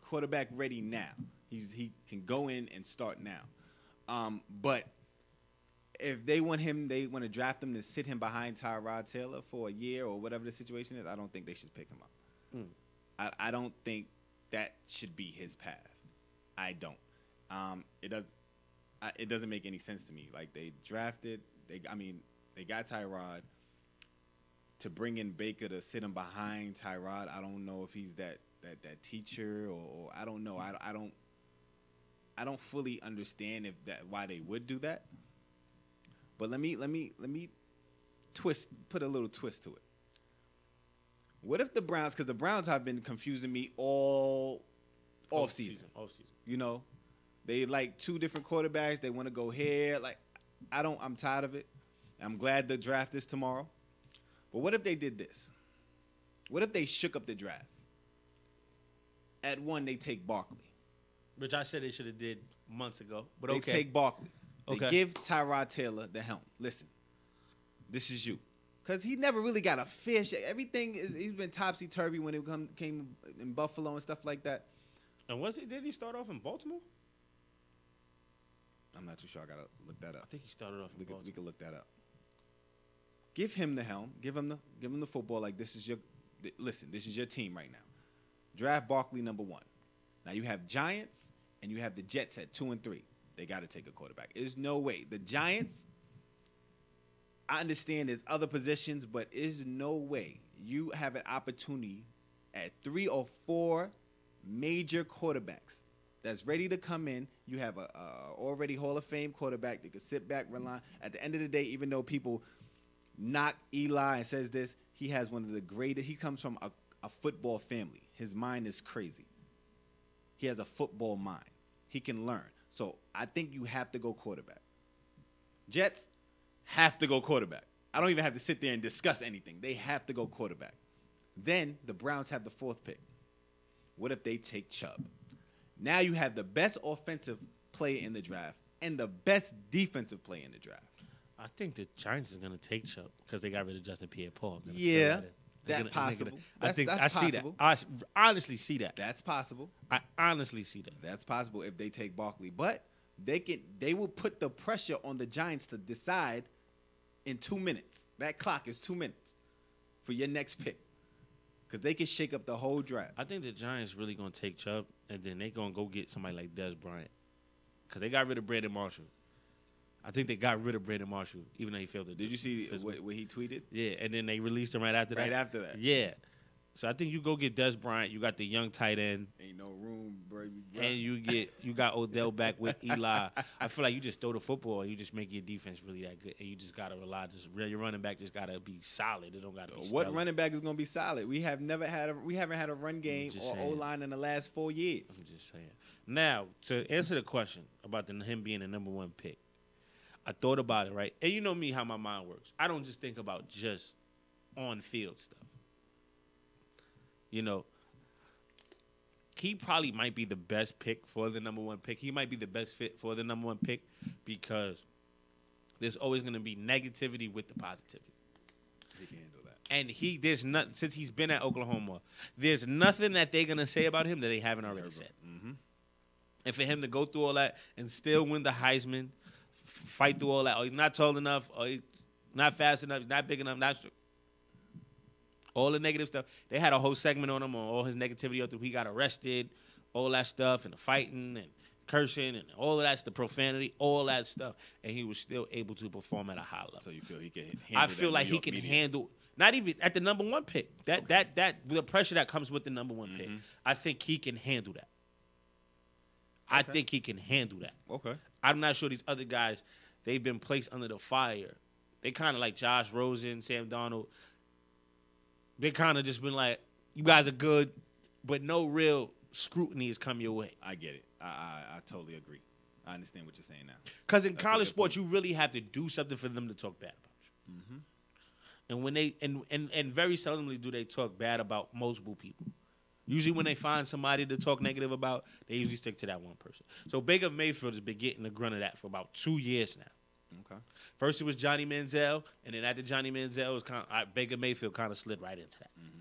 quarterback ready now. He can go in and start now. But if they want to draft him to sit him behind Tyrod Taylor for a year or whatever the situation is, I don't think they should pick him up. I don't think that should be his path. I don't. It doesn't make any sense to me. Like, they drafted, they got Tyrod. To bring in Baker to sit him behind Tyrod, I don't know if he's that teacher or I don't know. I don't fully understand why they would do that. But let me put a little twist to it. What if the Browns, because the Browns have been confusing me all off season. You know, they like 2 different quarterbacks. They want to go here. Like, I'm tired of it. I'm glad the draft is tomorrow. But what if they did this? What if they shook up the draft? At 1, they take Barkley. Which I said they should have did months ago. But They okay. take Barkley. They Okay. give Tyrod Taylor the helm. Listen, this is you. Because he never really got a fair shake. He's been topsy-turvy when it came in Buffalo and stuff like that. And did he start off in Baltimore? I'm not too sure. I got to look that I up. think he started off in We Baltimore. could look that up. Give him the helm. Give him the football. Like, this is your team right now. Draft Barkley number 1. Now you have Giants and you have the Jets at 2 and 3. They got to take a quarterback. There's no way. The Giants, I understand there's other positions, but there's no way you have an opportunity at 3 or 4 major quarterbacks that's ready to come in. You have a already Hall of Fame quarterback that can sit back, rely. At the end of the day, even though people knock Eli and says this, he has one of the greatest. He comes from a football family. His mind is crazy. He has a football mind. He can learn. So I think you have to go quarterback. Jets have to go quarterback. I don't even have to sit there and discuss anything. They have to go quarterback. Then the Browns have the 4th pick. What if they take Chubb? Now you have the best offensive player in the draft and the best defensive player in the draft. I think the Giants is going to take Chubb because they got rid of Justin Pierre-Paul. Yeah, That possible. I think I That's see that. possible. I honestly see that. That's possible. I honestly see that. That's possible if they take Barkley. But they will put the pressure on the Giants to decide in 2 minutes. That clock is 2 minutes for your next pick. Because they can shake up the whole draft. I think the Giants really gonna take Chubb, and then they gonna go get somebody like Dez Bryant, because they got rid of Brandon Marshall. I think they got rid of Brandon Marshall, even though he failed to. Did you see what he tweeted? Yeah, and then they released him right after that. Right after that. Yeah. So I think you go get Dez Bryant. You got the young tight end. Ain't no room, bro. And you got Odell back with Eli. I feel like you just throw the football and you just make your defense really that good. And you just gotta rely. Your running back just gotta be solid. It don't gotta be. What stellar. running back is gonna be solid? We haven't had a run game or O line in the last 4 years. I'm just saying. Now to answer the question about him being the number 1 pick, I thought about it, right? And you know me, how my mind works. I don't just think about just on field stuff. You know, he probably might be the best pick for the number 1 pick. He might be the best fit for the number 1 pick because there's always going to be negativity with the positivity. He can handle that. And there's nothing, since he's been at Oklahoma, there's nothing that they're going to say about him that they haven't already said. Mm-hmm. And for him to go through all that and still win the Heisman, fight through all that, he's not tall enough, or he's not fast enough, he's not big enough, not all the negative stuff. They had a whole segment on him on all his negativity. He got arrested, all that stuff, and the fighting and cursing and all of that's the profanity, all that stuff. And he was still able to perform at a high level. So you feel he can handle I feel like he can handle, not even at the number 1 pick. That the pressure that comes with the number 1 pick. I think he can handle that. I think he can handle that. Okay. I'm not sure these other guys, they've been placed under the fire. They kind of like Josh Rosen, Sam Darnold. They kind of just been like, you guys are good, but no real scrutiny has come your way. I get it. I totally agree. I understand what you're saying now. Because in college sports, you really have to do something for them to talk bad about you. Mm-hmm. And when they and very seldomly do they talk bad about multiple people. Usually when they find somebody to talk negative about, they usually stick to that one person. So Baker Mayfield has been getting the grunt of that for about 2 years now. Okay. First it was Johnny Manziel, and then after Johnny Manziel, it was Baker Mayfield kind of slid right into that. Mm-hmm.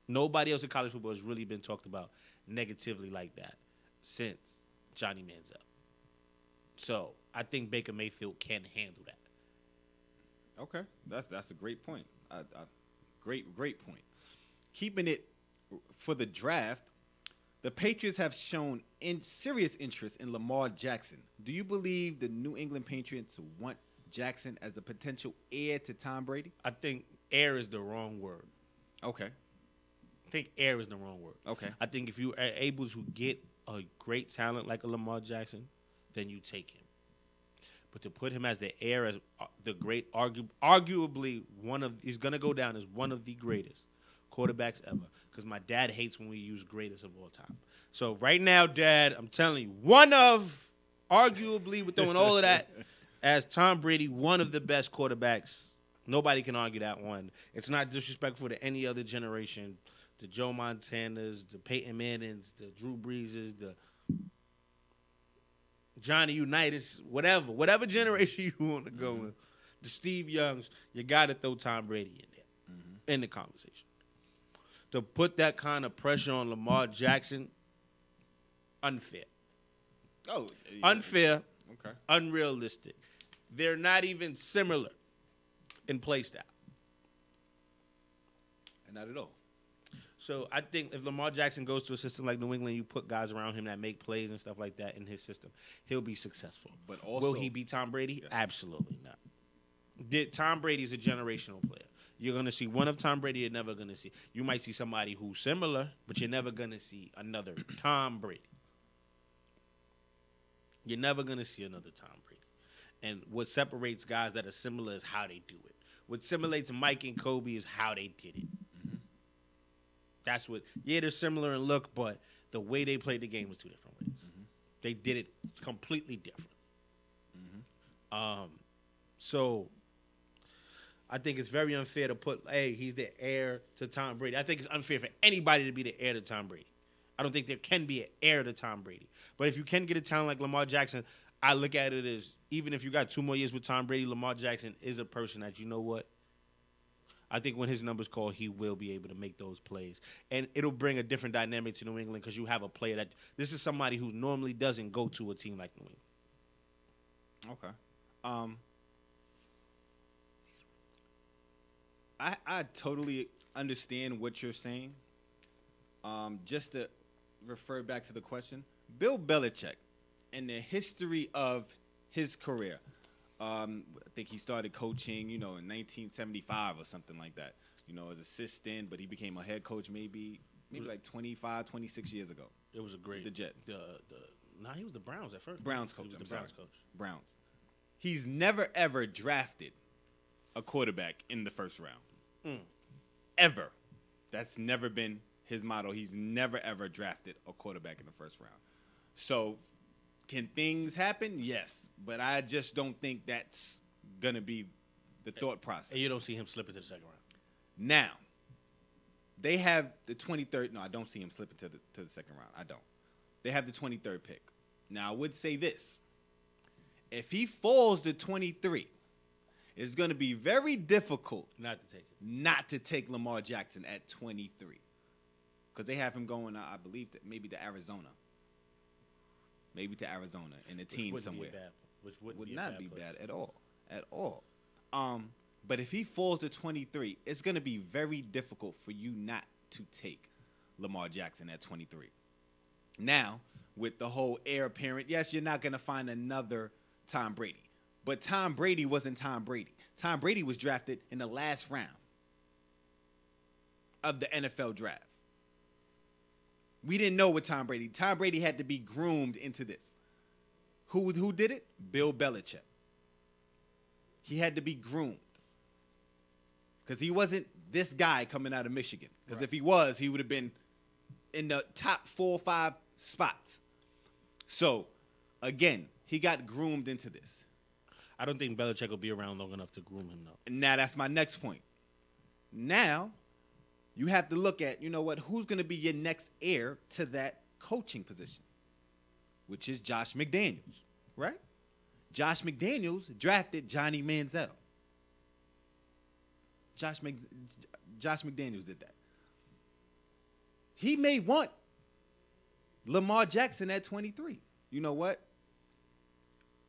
Nobody else in college football has really been talked about negatively like that since Johnny Manziel. So I think Baker Mayfield can handle that. Okay, that's a great point. Great point. Keeping it for the draft, the Patriots have shown serious interest in Lamar Jackson. Do you believe the New England Patriots want Jackson as the potential heir to Tom Brady? I think heir is the wrong word. Okay. I think heir is the wrong word. Okay. I think if you are able to get a great talent like a Lamar Jackson, then you take him. But to put him as the heir, as the great, arguably he's going to go down as one of the greatest quarterbacks ever. Because my dad hates when we use greatest of all time. So right now, Dad, I'm telling you, arguably with throwing all of that, as Tom Brady, one of the best quarterbacks. Nobody can argue that one. It's not disrespectful to any other generation. The Joe Montanas, the Peyton Mannings, the Drew Breeses, the Johnny Unitas, whatever generation you want to go with, the Steve Youngs, you got to throw Tom Brady in there in the conversation. To put that kind of pressure on Lamar Jackson, unfair. Oh, yeah. Unfair. Okay. Unrealistic. They're not even similar in play style. Not at all. So I think if Lamar Jackson goes to a system like New England, you put guys around him that make plays and stuff like that in his system, he'll be successful. But also, will he be Tom Brady? Yeah. Absolutely not. Tom Brady's a generational player. You're going to see one of Tom Brady, you're never going to see. You might see somebody who's similar, but you're never going to see another Tom Brady. You're never going to see another Tom Brady. And what separates guys that are similar is how they do it. What simulates Mike and Kobe is how they did it. Mm-hmm. That's what, they're similar in look, but the way they played the game was two different ways. Mm-hmm. They did it completely different. Mm-hmm. So I think it's very unfair to put, he's the heir to Tom Brady. I think it's unfair for anybody to be the heir to Tom Brady. I don't think there can be an heir to Tom Brady. But if you can get a talent like Lamar Jackson, I look at it as, even if you got 2 more years with Tom Brady, Lamar Jackson is a person that, you know what? I think when his number's called, he will be able to make those plays. And it'll bring a different dynamic to New England because you have a player that this is somebody who normally doesn't go to a team like New England. Okay. I totally understand what you're saying. Just to refer back to the question, Bill Belichick, in the history of his career, I think he started coaching, in 1975 or something like that, as assistant, but he became a head coach maybe like 25, 26 years ago. It was a great. The Jets. He was the Browns at first. Browns coach. He was the Browns coach. Browns. He's never, ever drafted a quarterback in the first round. Ever. That's never been his motto. He's never, ever drafted a quarterback in the first round. So, can things happen? Yes. But I just don't think that's going to be the thought process. And you don't see him slipping to the second round? Now, they have the 23rd. No, I don't see him slipping to the second round. I don't. They have the 23rd pick. Now, I would say this. If he falls to 23, it's going to be very difficult not to take Lamar Jackson at 23. Because they have him going, I believe, maybe to Arizona. Maybe to Arizona in a team somewhere. Which would not be bad at all. At all. But if he falls to 23, it's going to be very difficult for you not to take Lamar Jackson at 23. Now, with the whole heir apparent, yes, you're not going to find another Tom Brady. But Tom Brady wasn't Tom Brady. Tom Brady was drafted in the last round of the NFL draft. We didn't know what Tom Brady had to be groomed into this. Who did it? Bill Belichick. He had to be groomed. Because he wasn't this guy coming out of Michigan. Because if he was, he would have been in the top 4 or 5 spots. So, again, he got groomed into this. I don't think Belichick will be around long enough to groom him, though. Now, that's my next point. Now, you have to look at, who's going to be your next heir to that coaching position, which is Josh McDaniels, right? Josh McDaniels drafted Johnny Manziel. Josh McDaniels did that. He may want Lamar Jackson at 23. You know what?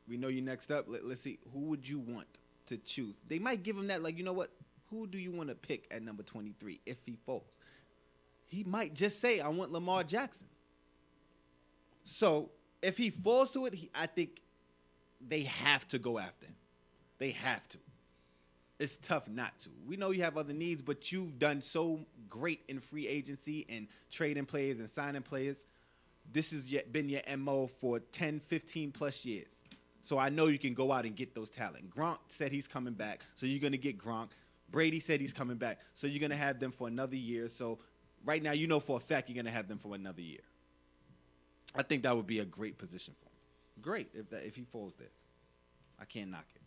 We know you next up. Let's see. Who would you want to choose? They might give him that, who do you want to pick at number 23 if he falls? He might just say, I want Lamar Jackson. So, if he falls to it, I think they have to go after him. They have to. It's tough not to. We know you have other needs, but you've done so great in free agency and trading players and signing players. This has been your MO for 10, 15 plus years. So I know you can go out and get those talent. Gronk said he's coming back, so you're going to get Gronk. Brady said he's coming back, so you're going to have them for another year. So right now, you know for a fact you're going to have them for another year. I think that would be a great position for him. Great if he falls there. I can't knock it.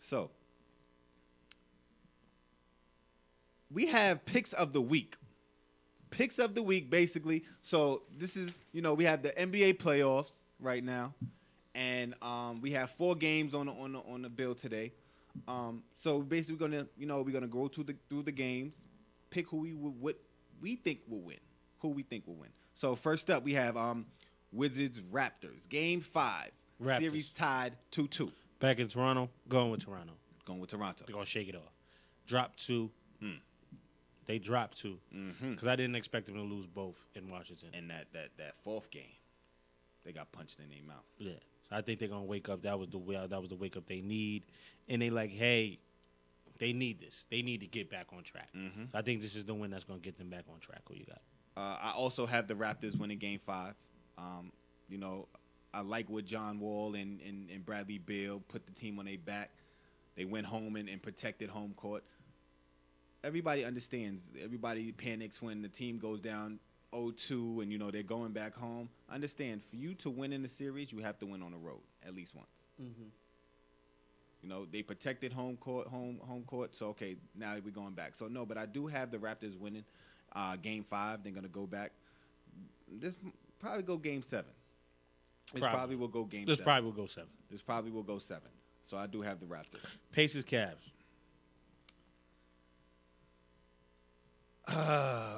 So, we have picks of the week. Picks of the week, basically. So, this is, we have the NBA playoffs right now. And we have 4 games on the bill today. So, basically, we're gonna go through the games, pick what we think will win. Who we think will win. So, first up, we have Wizards Raptors. Game 5. Raptors. Series tied 2-2. Back in Toronto, going with Toronto. Going with Toronto. They're going to shake it off. Drop 2. They dropped 2. Because I didn't expect them to lose both in Washington. And that 4th game, they got punched in their mouth. Yeah. So I think they're going to wake up. That was the wake up they need. And they like, hey, they need this. They need to get back on track. So I think this is the win that's going to get them back on track. Who you got? I also have the Raptors winning Game 5. I like what John Wall and Bradley Beal put the team on their back. They went home and protected home court. Everybody understands. Everybody panics when the team goes down 0-2 and, they're going back home. Understand, for you to win in the series, you have to win on the road at least once. They protected home court. So, okay, now we're going back. So, no, but I do have the Raptors winning Game 5. They're going to go back. This probably go Game 7. This probably will go Game 7. This probably will go 7. This probably will go 7. So I do have the Raptors. Pacers, Cavs.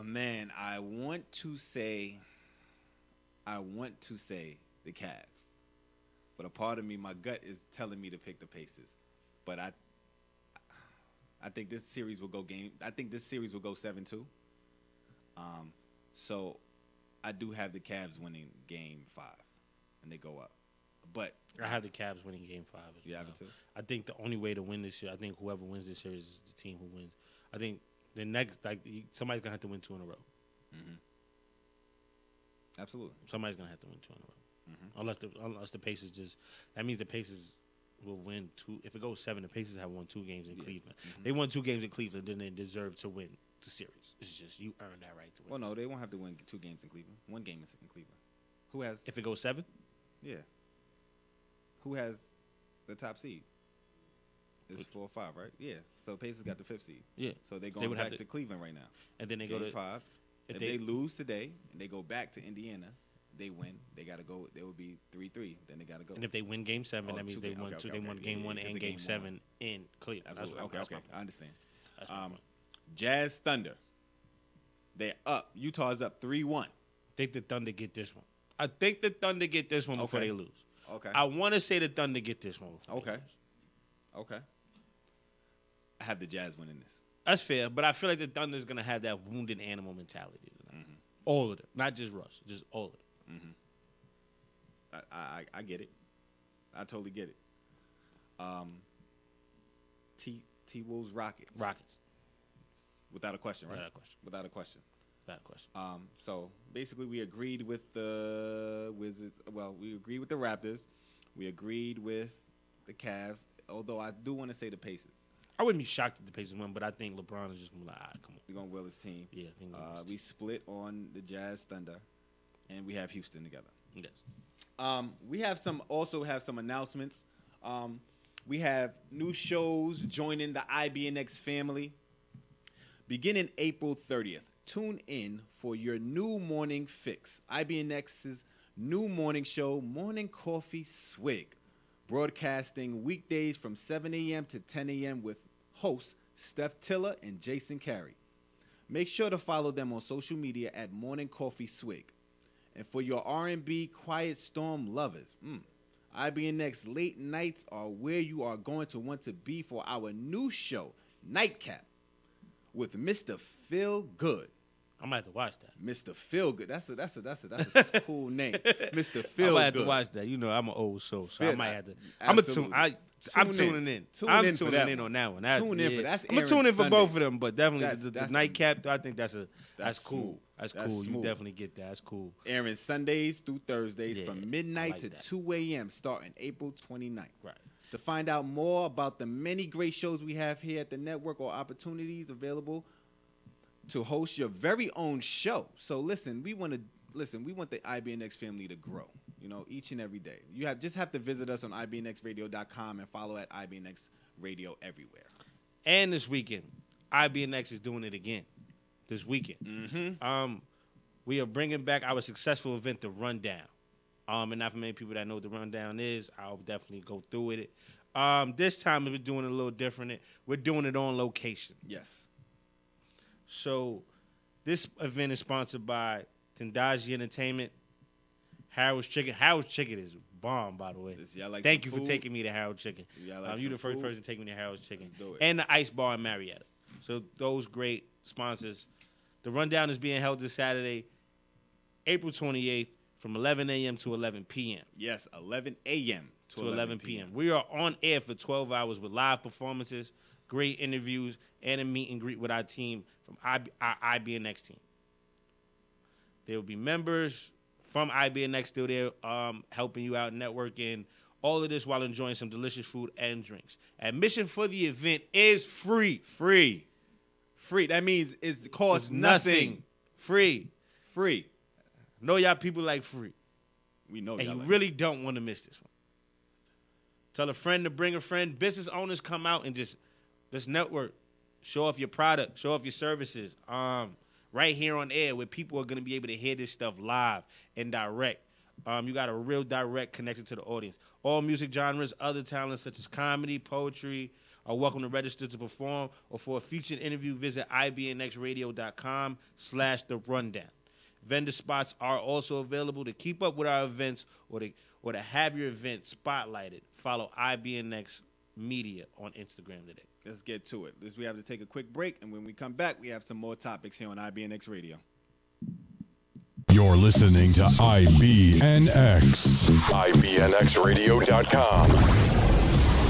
Man, I want to say the Cavs, but a part of me, my gut is telling me to pick the Pacers. But I think this series will go 7-2. So I do have the Cavs winning Game 5, and they go up. But I have the Cavs winning Game 5 as you well. have it too. I think the only way to win this year, I think whoever wins this series is the team who wins. I think the next, somebody's gonna have to win 2 in a row. Mm-hmm. Absolutely, somebody's gonna have to win 2 in a row. Mm-hmm. Unless the Pacers that means the Pacers will win 2. If it goes 7, the Pacers have won 2 games in Cleveland. Mm-hmm. They won 2 games in Cleveland, then they deserve to win the series. It's just you earn that right to win. Well, no, they won't have to win 2 games in Cleveland. 1 game is in Cleveland. Who has? If it goes 7, yeah. Who has the top seed? It's 4 or 5, right? Yeah. So Pacers got the 5th seed. Yeah. So they're going back to Cleveland right now. And then they Game go to 5. If they lose today and they go back to Indiana, they win. They got to go. They will be 3-3. Then they got to go. And if they win Game 7, that means they won 2. They won Game 1 and Game 7 in Cleveland. Absolutely. That's okay. I understand. That's my point. Jazz Thunder. They're up. Utah's up 3-1. I think the Thunder get this one. Before they lose. Okay. I want to say the Thunder get this one. Okay. I have the Jazz winning this. That's fair, but I feel like the Thunder's going to have that wounded animal mentality tonight. Mm-hmm. All of them. Not just Russ. Just all of them. Mm-hmm. I get it. I totally get it. T-Wolves Rockets. Without a question, right? Without a question. So basically we agreed with the Wizards. Well, we agreed with the Raptors. We agreed with the Cavs. Although I do want to say the Pacers. I wouldn't be shocked if the Pacers win, but I think LeBron is just going to be like, all right, come on. We're going to will his team. Yeah, I think we split on the Jazz Thunder, and we have Houston together. Yes. We also have some announcements. We have new shows joining the IBNX family. Beginning April 30th, tune in for your new morning fix. IBNX's new morning show, Morning Coffee Swig. Broadcasting weekdays from 7 a.m. to 10 a.m. with hosts Steph Tiller and Jason Carey. Make sure to follow them on social media at Morning Coffee Swig. And for your R&B Quiet Storm lovers, IBNX late nights are where you are going to want to be for our new show, Nightcap, with Mr. Phil Good. I might have to watch that. Mr. Feel Good. That's a cool name. Mr. Feel Good. I might have to watch that. You know, I'm an old soul, so I might have to. Absolutely. I'm tuning in. I'm tuning in on that one. I'm gonna tune in for both of them, but definitely the nightcap. I think that's cool. That's cool. You definitely get that. That's cool. Airing Sundays through Thursdays from midnight to 2 a.m. starting April 29th. Right. To find out more about the many great shows we have here at the network or opportunities available to host your very own show. So listen, we want the IBNX family to grow, each and every day. You just have to visit us on IBNXradio.com and follow at IBNX Radio everywhere. And this weekend, IBNX is doing it again. This weekend. Mm-hmm. We are bringing back our successful event, The Rundown. And not for many people that know what The Rundown is, I'll definitely go through with it. This time we're doing it a little different. We're doing it on location. Yes. So this event is sponsored by Tendaji Entertainment, Harold's Chicken. Harold's Chicken is bomb, by the way. Thank you for taking me to Harold's Chicken. You're the first person to take me to Harold's Chicken. And the Ice Bar in Marietta. So those great sponsors. The Rundown is being held this Saturday, April 28th from 11 a.m. to 11 p.m. Yes, 11 a.m. to 11 p.m. We are on air for 12 hours with live performances, great interviews, and a meet and greet with our team from our IBNX team. There will be members from IBNX still there helping you out, networking, all of this while enjoying some delicious food and drinks. Admission for the event is free. Free. That means it costs nothing. Free. Know y'all people like free. We know and y'all you like really don't want to miss this one. Tell a friend to bring a friend. Business owners come out and just network. Show off your product. Show off your services. Right here on air where people are going to be able to hear this stuff live and direct. You got a real direct connection to the audience. All music genres, other talents such as comedy, poetry are welcome to register to perform, or for a featured interview, visit ibnxradio.com/the rundown. Vendor spots are also available. To keep up with our events or to have your event spotlighted, follow IBNX Media on Instagram today. Let's get to it. We have to take a quick break, and when we come back, we have some more topics here on IBNX Radio. You're listening to IBNX. IBNXradio.com.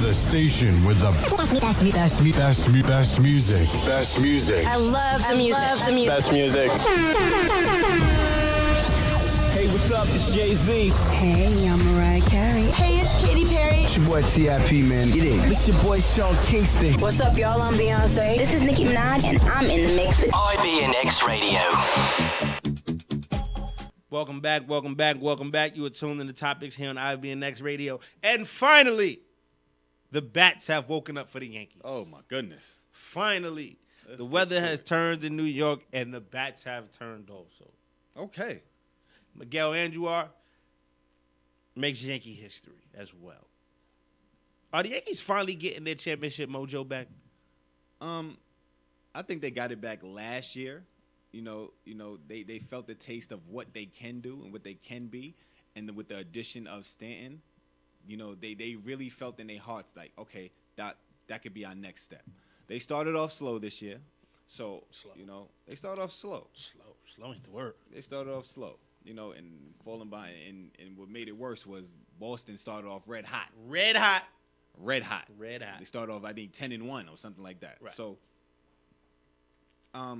The station with the best music. Best music. I love the music. Best music. Hey, what's up? It's Jay-Z. Hey, I'm Mariah Carey. Hey, it's Katy Perry. It's your boy T.I.P., man. Get in. It's your boy Sean Kingston. What's up, y'all? I'm Beyonce. This is Nicki Minaj, and I'm in the mix with IBNX Radio. Welcome back. You are tuned in to Topics here on IBNX Radio. And finally, the bats have woken up for the Yankees. Oh, my goodness. Finally, the weather has turned in New York, and the bats have turned also. Okay. Miguel Andujar makes Yankee history as well. Are the Yankees finally getting their championship mojo back? I think they got it back last year. They felt the taste of what they can do and what they can be, and then with the addition of Stanton, they really felt in their hearts like, okay, that could be our next step. They started off slow this year, so they started off slow. Slow ain't the word. They started off slow, and falling by, and what made it worse was Boston started off red hot. They started off, I think, 10-1 or something like that. Right. So, I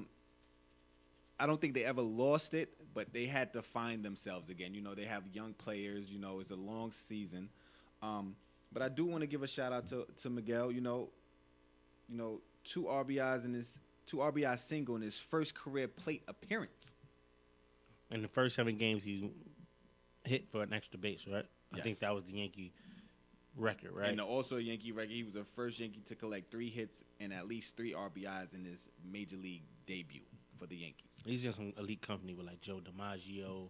don't think they ever lost it, but they had to find themselves again. They have young players. It's a long season. But I do want to give a shout out to Miguel. 2 RBI single in his first career plate appearance. In the first 7 games, he hit for an extra base, right? Yes. I think that was the Yankee record, right? And also a Yankee record. He was the first Yankee to collect 3 hits and at least 3 RBIs in his major league debut for the Yankees. He's in some elite company with like Joe DiMaggio.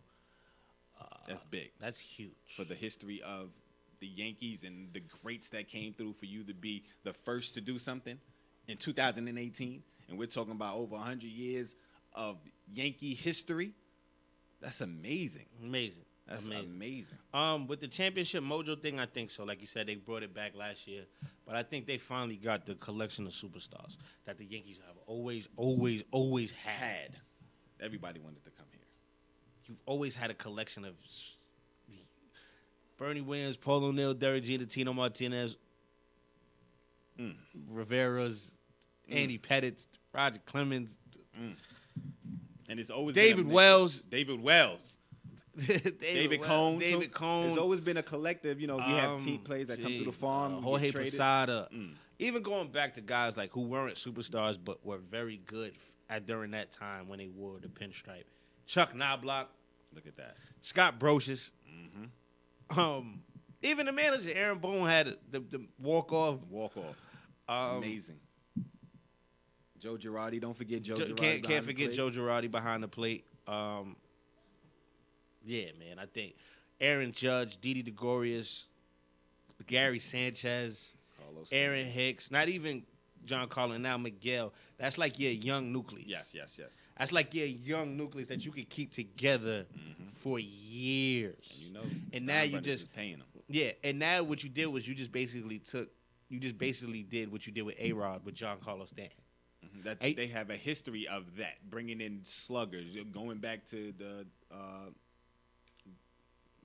That's big. That's huge. For the history of the Yankees and the greats that came through, for you to be the first to do something in 2018, and we're talking about over 100 years of Yankee history. That's amazing. That's amazing. With the championship mojo thing, I think so. Like you said, they brought it back last year, but I think they finally got the collection of superstars that the Yankees have always had. Everybody wanted to come here. You've always had a collection of Bernie Williams, Paul O'Neill, Derek Jeter, Tino Martinez, Rivera's, Andy Pettit's, Roger Clemens, and it's always David Wells. David Cone. There's always been a collective. We have team players that come through the farm. Jorge Posada. Even going back to guys like who weren't superstars but were very good during that time when they wore the pinstripe. Chuck Knobloch. Look at that. Scott Brocious. Even the manager, Aaron Boone, had the walk-off. Amazing. Joe Girardi. Don't forget Joe Girardi. Can't forget Joe Girardi behind the plate. Yeah, man. I think Aaron Judge, Didi Gregorius, Gary Sanchez, Aaron Hicks, not even John Carlin, now Miguel. That's like your young nucleus. Yes. That's like your young nucleus that you could keep together for years. And now you just paying them. Yeah, and now what you did was you just basically did what you did with A-Rod with John Carlos Stanton. They have a history of that, bringing in sluggers, going back to the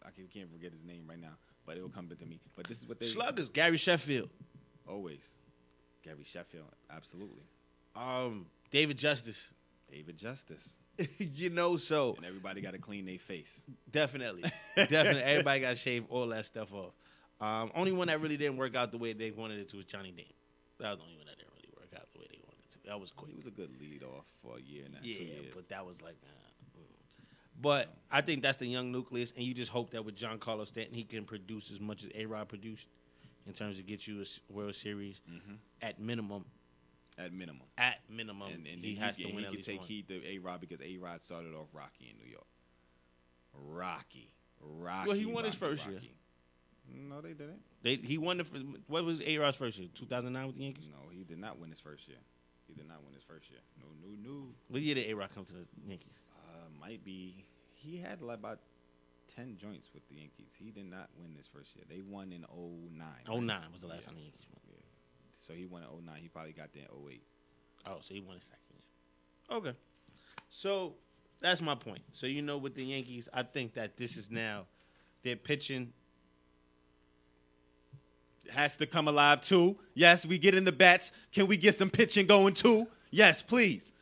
I can't forget his name right now, but it will come to me. But this is what they sluggers. Gary Sheffield, always. Gary Sheffield, absolutely. David Justice. So and everybody got to clean their face. Definitely. Everybody got to shave all that stuff off. Only one that really didn't work out the way they wanted it to was Johnny Dane. That was the only one that didn't really work out the way they wanted it to. That was cool. He was a good lead off for a year and 2 years. Yeah, but that was like. But I think that's the young nucleus, and you just hope that with John Carlos Stanton, he can produce as much as A-Rod produced in terms of get you a World Series at minimum. And he has to win at least one. He can take heed to A-Rod because A-Rod started off rocky in New York. Rocky. Rocky. Well, he won his Rocky, first year. Rocky. No, they didn't. He won what was A-Rod's first year? 2009 with the Yankees? No, he did not win his first year. He did not win his first year. No. What year did A-Rod come to the Yankees? Might be. He had like about 10 joints with the Yankees. He did not win this first year. They won in 09. Right? 09 was the last time the Yankees won. Yeah. So he won in 09. He probably got there in 08. Oh, so he won his second year. Okay. So that's my point. So, with the Yankees, I think that this is now their pitching. Has to come alive too. Yes, we get in the bats. Can we get some pitching going too? Yes, please.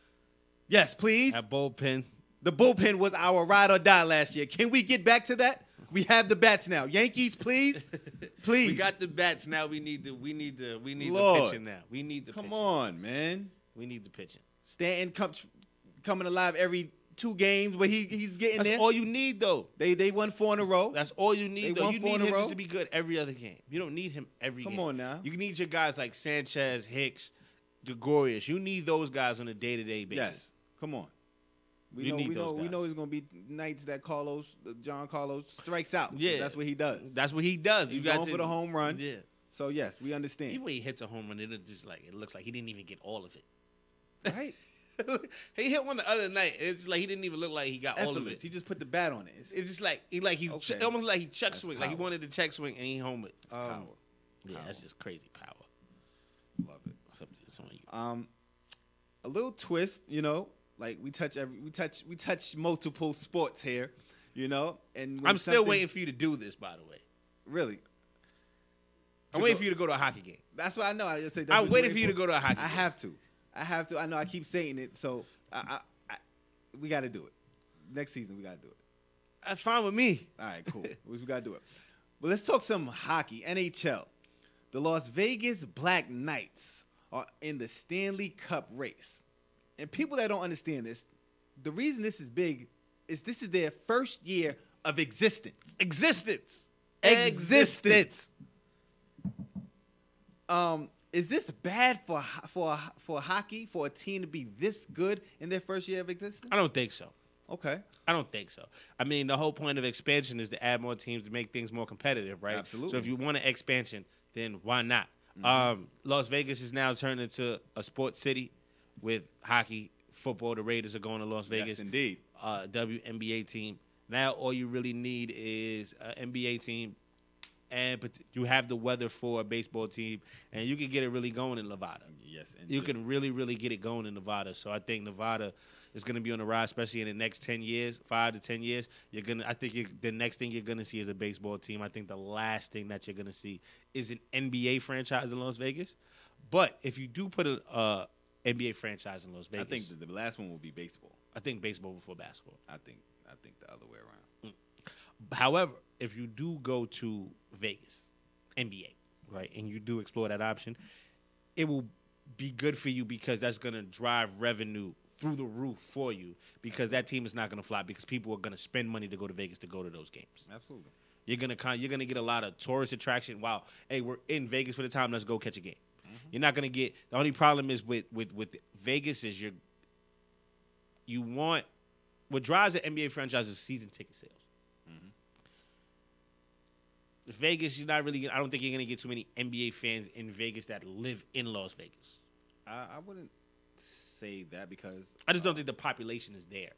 Yes, please. That bullpen. The bullpen was our ride or die last year. Can we get back to that? We have the bats now. Yankees, please. Please. We got the bats now. We need the Lord. pitching now. We need the Come pitching. on, man. We need the pitching. Stanton coming alive every 2 games, but he's getting That's there. all you need, though. They won 4 in a row. That's all you need, They though. won You 4 need in a him row. just to be good every other game. You don't need him every game. Come on now. You need your guys like Sanchez, Hicks, Gregorius. You need those guys on a day-to-day basis. Yes. Come on. You need those We guys. know it's gonna be nights that John Carlos strikes out. Yeah. That's what he does. That's what he does. He's you got going for the home run. Yeah. So yes, we understand. Even when he hits a home run, it looks like he didn't even get all of it. Right? He hit one the other night. It's just like he didn't even look like he got all of Effortless. it. He just put the bat on it. It's just like he Okay. almost like he check That's swing, like he power. wanted to check swing and he homered. power. Yeah, Power. that's just crazy power. Love it. It's on you. A little twist, like we touch multiple sports here, and when I'm still something- waiting for you to do this, by the way. Really. I'm waiting for you to go to a hockey game. That's what I know. I just say that's I'm what you're waiting for you to go to a hockey I game. have to. I know. I keep saying it, so we got to do it. Next season, we got to do it. That's fine with me. All right, cool. we got to do it. But let's talk some hockey. NHL. The Las Vegas Black Knights are in the Stanley Cup race. And people that don't understand this, the reason this is big is this is their first year of existence. Existence. Is this bad for hockey, for a team to be this good in their first year of existence? I don't think so. Okay. I don't think so. I mean, the whole point of expansion is to add more teams to make things more competitive, right? Absolutely. So if you want an expansion, then why not? Las Vegas is now turned into a sports city with hockey, football. The Raiders are going to Las Vegas. Yes, indeed. WNBA team. Now all you really need is an NBA team, and you have the weather for a baseball team, and you can get it really going in Nevada. Yes, indeed. You can really, really get it going in Nevada. So I think Nevada is going to be on the rise, especially in the next 10 years, 5 to 10 years. The next thing you're going to see is a baseball team. I think the last thing that you're going to see is an NBA franchise in Las Vegas. But if you do put a NBA franchise in Las Vegas, I think the last one will be baseball. I think baseball before basketball. I think the other way around. However, if you do go to Vegas, NBA, right, and you do explore that option, it will be good for you because that's going to drive revenue through the roof for you because that team is not going to fly because people are going to spend money to go to Vegas to go to those games. Absolutely. You're gonna get a lot of tourist attraction. Wow, hey, we're in Vegas for the time. Let's go catch a game. You're not gonna get. The only problem is with Vegas is you want what drives the NBA franchise is season ticket sales. Vegas, you're not really. I don't think you're gonna get too many NBA fans in Vegas that live in Las Vegas. I wouldn't say that because I just don't think the population is there.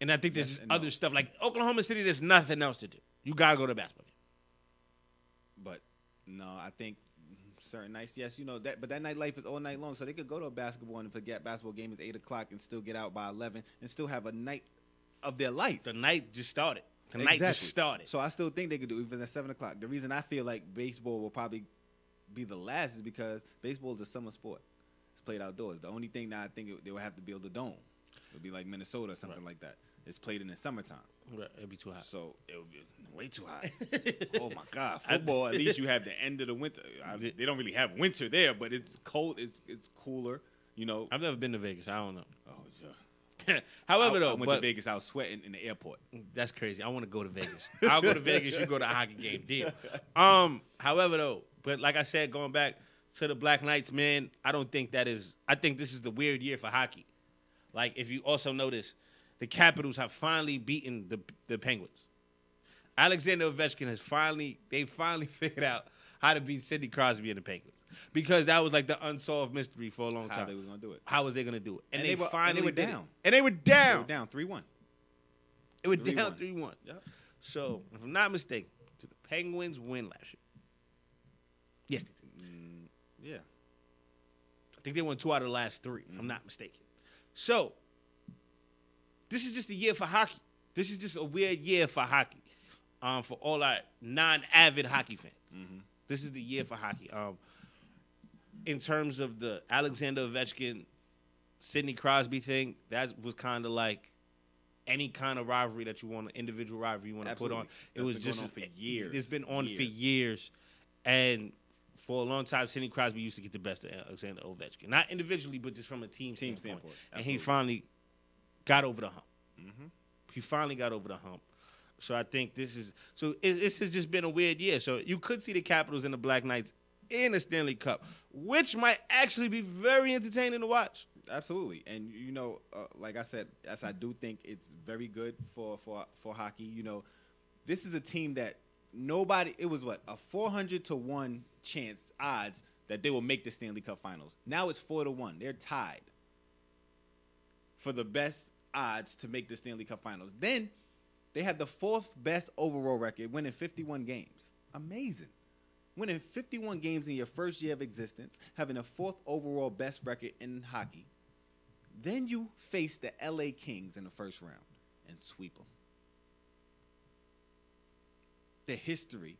And I think there's Yes and no. other stuff like Oklahoma City. There's nothing else to do. You gotta go to a basketball game. But no, I think certain nights, yes, that. But that nightlife is all night long, so they could go to a basketball and forget basketball game is 8:00 and still get out by 11 and still have a night of their life. The night just started. The night just started. So I still think they could do it even at 7:00. The reason I feel like baseball will probably be the last is because baseball is a summer sport. It's played outdoors. The only thing that I think they would have to build a dome. It would be like Minnesota or something like that. It's played in the summertime. Right, it'd be too hot. So it would be way too hot. Oh, my God. Football, at least you have the end of the winter. They don't really have winter there, but it's cold. It's cooler, I've never been to Vegas. I don't know. Oh, yeah. However, I went to Vegas. I was sweating in the airport. That's crazy. I want to go to Vegas. I'll go to Vegas. You go to a hockey game. Deal. However, though, but like I said, going back to the Black Knights, man, I don't think that is. I think this is the weird year for hockey. Like, if you also notice, the Capitals have finally beaten the Penguins. Alexander Ovechkin has finally figured out how to beat Sidney Crosby and the Penguins. Because that was like the unsolved mystery for a long time. How they was gonna do it? How was they gonna do it? And they they were finally did down. it. And they were down. They were down 3-1. It was down 3-1. Yep. So, if I'm not mistaken, did the Penguins win last year? Yes, they did. Yeah. I think they won 2 out of the last 3, if I'm not mistaken. So, this is just a year for hockey. This is just a weird year for hockey. For all our non-avid hockey fans. This is the year for hockey. In terms of the Alexander Ovechkin, Sidney Crosby thing, that was kind of like any kind of rivalry that you want, individual rivalry you want to put on. It was just going on for years. It's been on for years, and for a long time, Sidney Crosby used to get the best of Alexander Ovechkin, not individually, but just from a team standpoint. And he finally got over the hump. He finally got over the hump. So I think this has just been a weird year. So you could see the Capitals and the Black Knights in the Stanley Cup, which might actually be very entertaining to watch. Absolutely, and like I said, as I do think it's very good for hockey. This is a team that it was a 400-1 chance odds that they will make the Stanley Cup Finals. Now it's 4-1. They're tied for the best odds to make the Stanley Cup Finals. Then they had the 4th best overall record, winning 51 games. Amazing. Winning 51 games in your first year of existence, having the 4th overall best record in hockey. Then you face the LA Kings in the first round and sweep them. The historic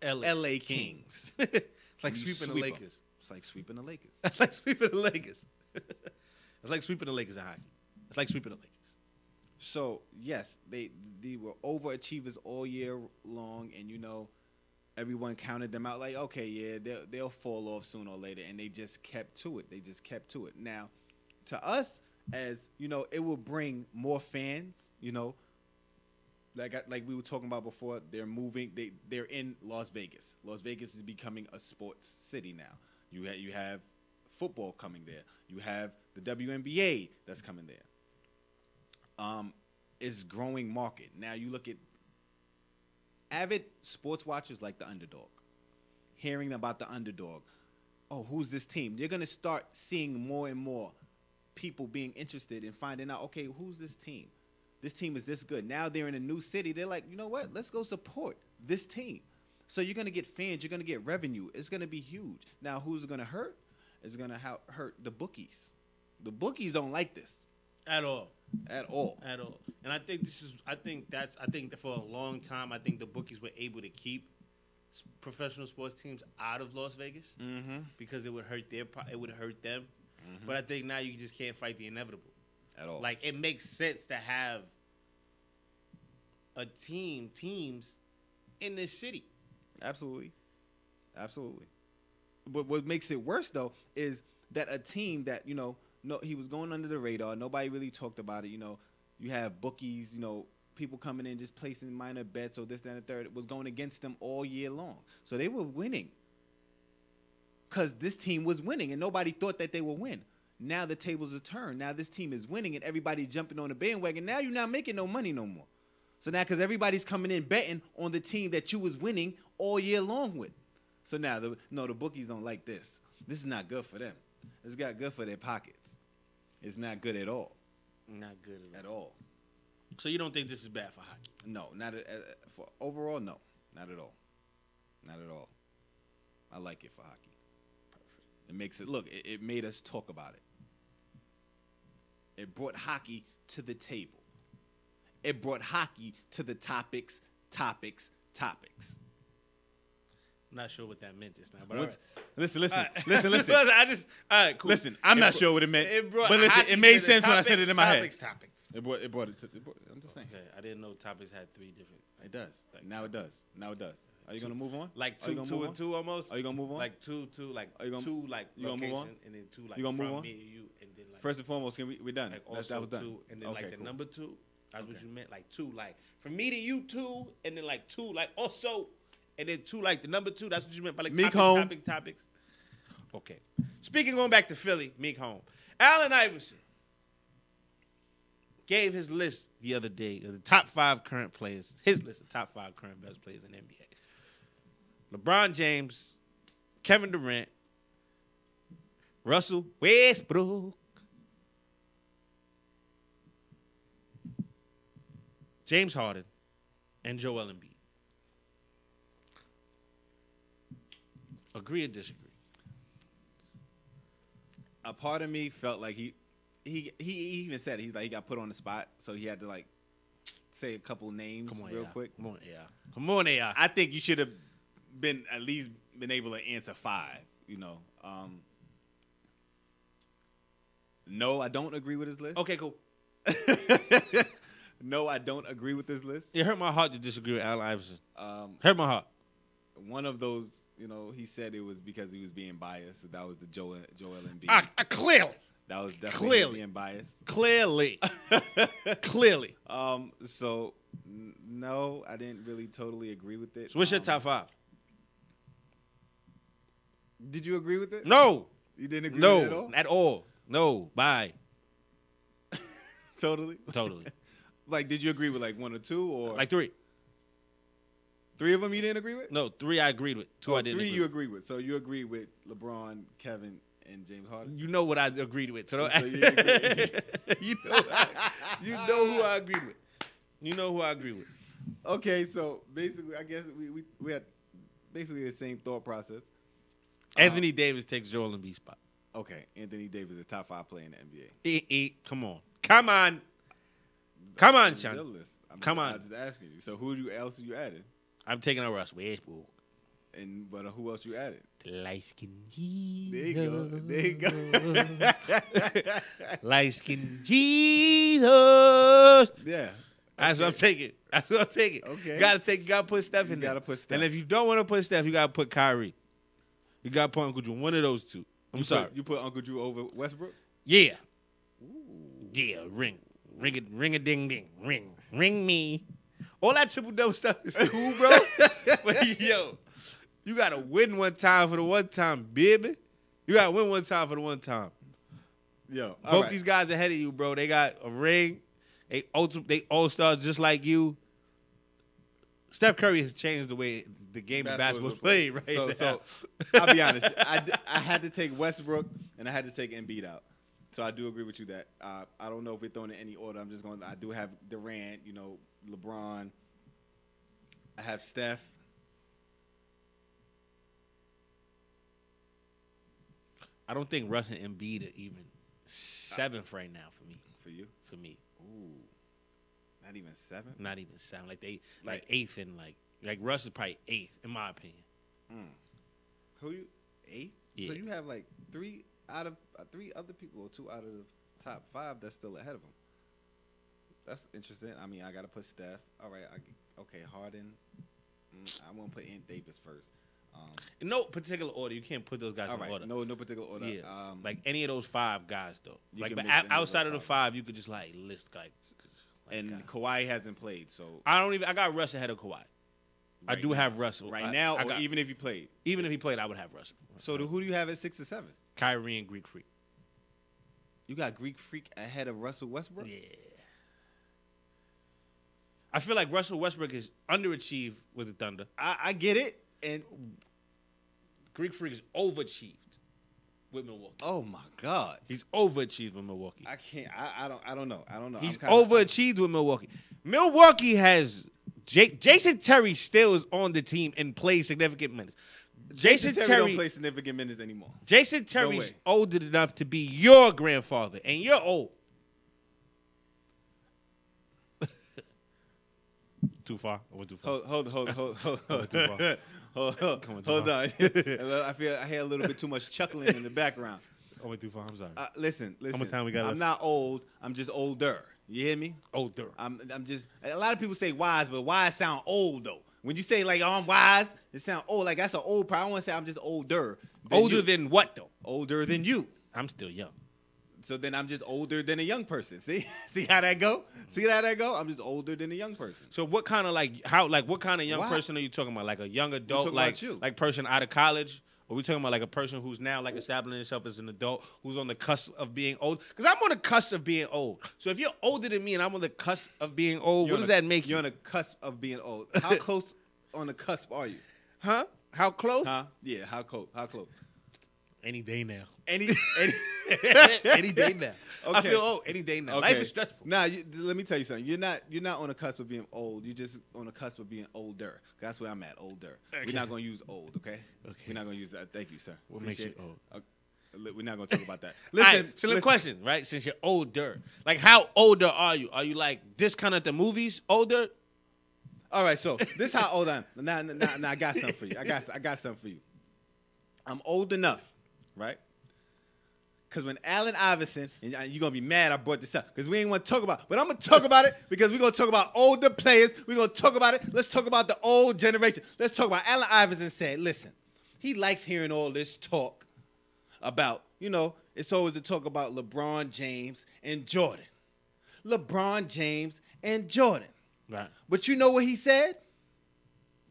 LA Kings. It's like sweeping the Lakers. It's like sweeping the Lakers. It's like sweeping the Lakers. It's like sweeping the Lakers in hockey. It's like sweeping the Lakers. So, yes, they were overachievers all year long, and, everyone counted them out like, okay, yeah, they'll fall off sooner or later, and they just kept to it. Now, to us, as, it will bring more fans, like we were talking about before, they're moving, they're in Las Vegas. Las Vegas is becoming a sports city now. You have football coming there. You have the WNBA that's coming there. Is growing market. Now you look at avid sports watchers like the underdog, hearing about the underdog. Oh, who's this team? You're going to start seeing more and more people being interested in finding out, okay, who's this team? This team is this good. Now they're in a new city. They're like, you know what? Let's go support this team. So you're going to get fans. You're going to get revenue. It's going to be huge. Now, who's going to hurt? It's going to hurt the bookies. The bookies don't like this. At all. And I think that for a long time, I think the bookies were able to keep professional sports teams out of Las Vegas because it would hurt them. But I think now you just can't fight the inevitable at all. Like, it makes sense to have teams in this city. Absolutely. But what makes it worse though is that a team that he was going under the radar. Nobody really talked about it. You have bookies, people coming in just placing minor bets or this, that, and the third. It was going against them all year long. So they were winning because this team was winning, and nobody thought that they would win. Now the tables are turned. Now this team is winning, and everybody's jumping on the bandwagon. Now you're not making no money no more. So now because everybody's coming in betting on the team that you was winning all year long with. So now the bookies don't like this. This is not good for them. It's not good for their pockets. It's not good at all. Not good at all. So you don't think this is bad for hockey? No, not for overall. No, not at all. Not at all. I like it for hockey. Perfect. It makes it look. It made us talk about it. It brought hockey to the table. It brought hockey to the topics. I'm not sure what that meant just now, but listen. All right, cool. Listen, I'm not sure what it meant, but listen, it made sense when I said it in my head. Topics. It brought it. I'm just saying. Okay, I didn't know topics had 3 different. It does. Now it does. Are you gonna move on? Like 2 and 2 almost. Are you gonna move on? Like 2, like are you gonna, 2, like you gonna move on? And then 2 like you gonna from move on? me and you, and then like first and foremost, we're done. Like also that was done. 2, and then okay, like the cool. number 2. That's what you meant. Like 2, like from me to you 2, and then like 2, like also. And then 2, like the number 2, that's what you meant by like Meek home. topics. Okay. Speaking, going back to Philly, Meek home. Allen Iverson gave his list the other day of the top 5 current players. His list of top 5 current best players in the NBA. LeBron James, Kevin Durant, Russell Westbrook, James Harden, and Joel Embiid. Agree or disagree? A part of me felt like he even said it. He's like he got put on the spot, so he had to like say a couple names real quick. Come on, yeah. Come on, yeah. I think you should have been at least been able to answer 5. You know. No, I don't agree with his list. Okay, cool. No, I don't agree with this list. It hurt my heart to disagree with Allen Iverson. Hurt my heart. One of those, you know, he said it was because he was being biased. So that was the Joel Embiid. Clearly. That was definitely being biased. Clearly. Clearly. So no, I didn't really totally agree with it. So what's your top 5? Did you agree with it? No. You didn't agree with it at all? At all. No. Bye. Totally? Totally. Like, did you agree with like 1 or 2 or Like 3. 3 of them you didn't agree with? No, 3 I agreed with. 2 I didn't 3 agree you with. agreed with. So you agree with LeBron, Kevin, and James Harden? You know what I agreed with. So don't So you agree. you know who I agreed with. You know who I agree with. Okay, so basically, I guess we had basically the same thought process. Anthony Davis takes Joel Embiid's spot. Okay, Anthony Davis is a top 5 player in the NBA. Come on. Come on. Come on, It's your Sean. list. Come on. I'm just asking you. So who else you added? I'm taking out Russ Westbrook. But who else you added? Light skin There Jesus. you go. There you go. Light skin Jesus. Yeah. That's what I'm taking. That's what I'm taking. Okay. You gotta put Steph in You there. gotta put Steph. And if you don't want to put Steph, you gotta put Kyrie. You gotta put Uncle Drew. One of those two. I'm sorry. You put Uncle Drew over Westbrook? Yeah. Yeah. Ring a ding ding. Ring me. All that triple double stuff is cool, bro. But yo, you gotta win one time for the one time, baby. You gotta win one time for the one time. Yo. Both these guys ahead of you, bro. They got a ring. They all stars just like you. Steph Curry has changed the way the game of basketball is played right now. So I'll be honest. I had to take Westbrook and I had to take Embiid out. So I do agree with you that I don't know if we're throwing in any order. I'm just going. I do have Durant, you know, LeBron. I have Steph. I don't think Russ and Embiid are even 7th right now for me. For you? For me, Ooh. Not even 7? not even 7. Like they like 8th and like Russ is probably 8th in my opinion. Who you? 8? Yeah. So you have like 3 other people, or 2 out of the top 5 that's still ahead of him. That's interesting. I mean, I got to put Steph. All right. Okay, Harden. I want to put Ant Davis first. In no particular order. You can't put those guys All in right. order. No particular order. Yeah. Like any of those 5 guys though. You Like, can but mix any of outside of those the 5. 5, you could just like list like And Kawhi hasn't played, so I got Russ ahead of Kawhi. I Right do now. have Russell right now, I or got- even if he played. even if he played, I would have Russell. So who do you have at 6 or 7? Kyrie and Greek Freak. You got Greek Freak ahead of Russell Westbrook? Yeah. I feel like Russell Westbrook is underachieved with the Thunder. I get it. And Greek Freak is overachieved with Milwaukee. oh my God, He's overachieved with Milwaukee. I can't. I don't know. I don't know. He's I'm kinda- overachieved with Milwaukee. Milwaukee has Jason Terry still is on the team and plays significant minutes. Jason Terry don't play significant minutes anymore. Jason No Terry's way. old enough to be your grandfather, and you're old. Too far. I went too far. Hold too far. Come on, too hold far. on. I hear a little bit too much chuckling in the background. I went too far. I'm sorry. Listen. much time we got I'm left? not old. I'm just older. You hear me? Older. I'm just. A lot of people say wise, but wise sound old though. When you say like, oh, I'm wise, it sound old. Like that's an old. I want to say I'm just older. Older you. than what though? Older than you. I'm still young. So then I'm just older than a young person. See how that go? See how that go? I'm just older than a young person. So what kind of what kind of young Why? person are you talking about? Like a young adult, talking like about you. like person out of college, Or we talking about like a person who's now like establishing himself as an adult, who's on the cusp of being old? Because I'm on the cusp of being old. So if you're older than me and I'm on the cusp of being old, what does that make you? You're on the cusp of being old. How close on the cusp are you? Huh? How close? Huh? Yeah, how close? How close? Any day now. Any Any day now. I Okay. feel old any day now. Okay. Life is stressful. Now, let me tell you something. You're not on the cusp of being old. You're just on the cusp of being older. That's where I'm at, older. Okay. We're not going to use old, okay? Okay. We're not going to use that. Thank you, sir. What makes Appreciate you it. We're not going to talk about that. Listen, Listen, so the question, right? Since you're older, like how older are you? Are you like this kind of the movies older? All right, so this how old I am. Now, I got something for you. I got something for you. I'm old enough, right? Because when Allen Iverson, and you're going to be mad I brought this up because we ain't want to talk about it, but I'm going to talk about it because we're going to talk about older players. We're going to talk about it. Let's talk about the old generation. Let's talk about Allen Iverson said, listen, he likes hearing all this talk about, it's always the talk about LeBron James and Jordan. LeBron James and Jordan. Right. But you know what he said?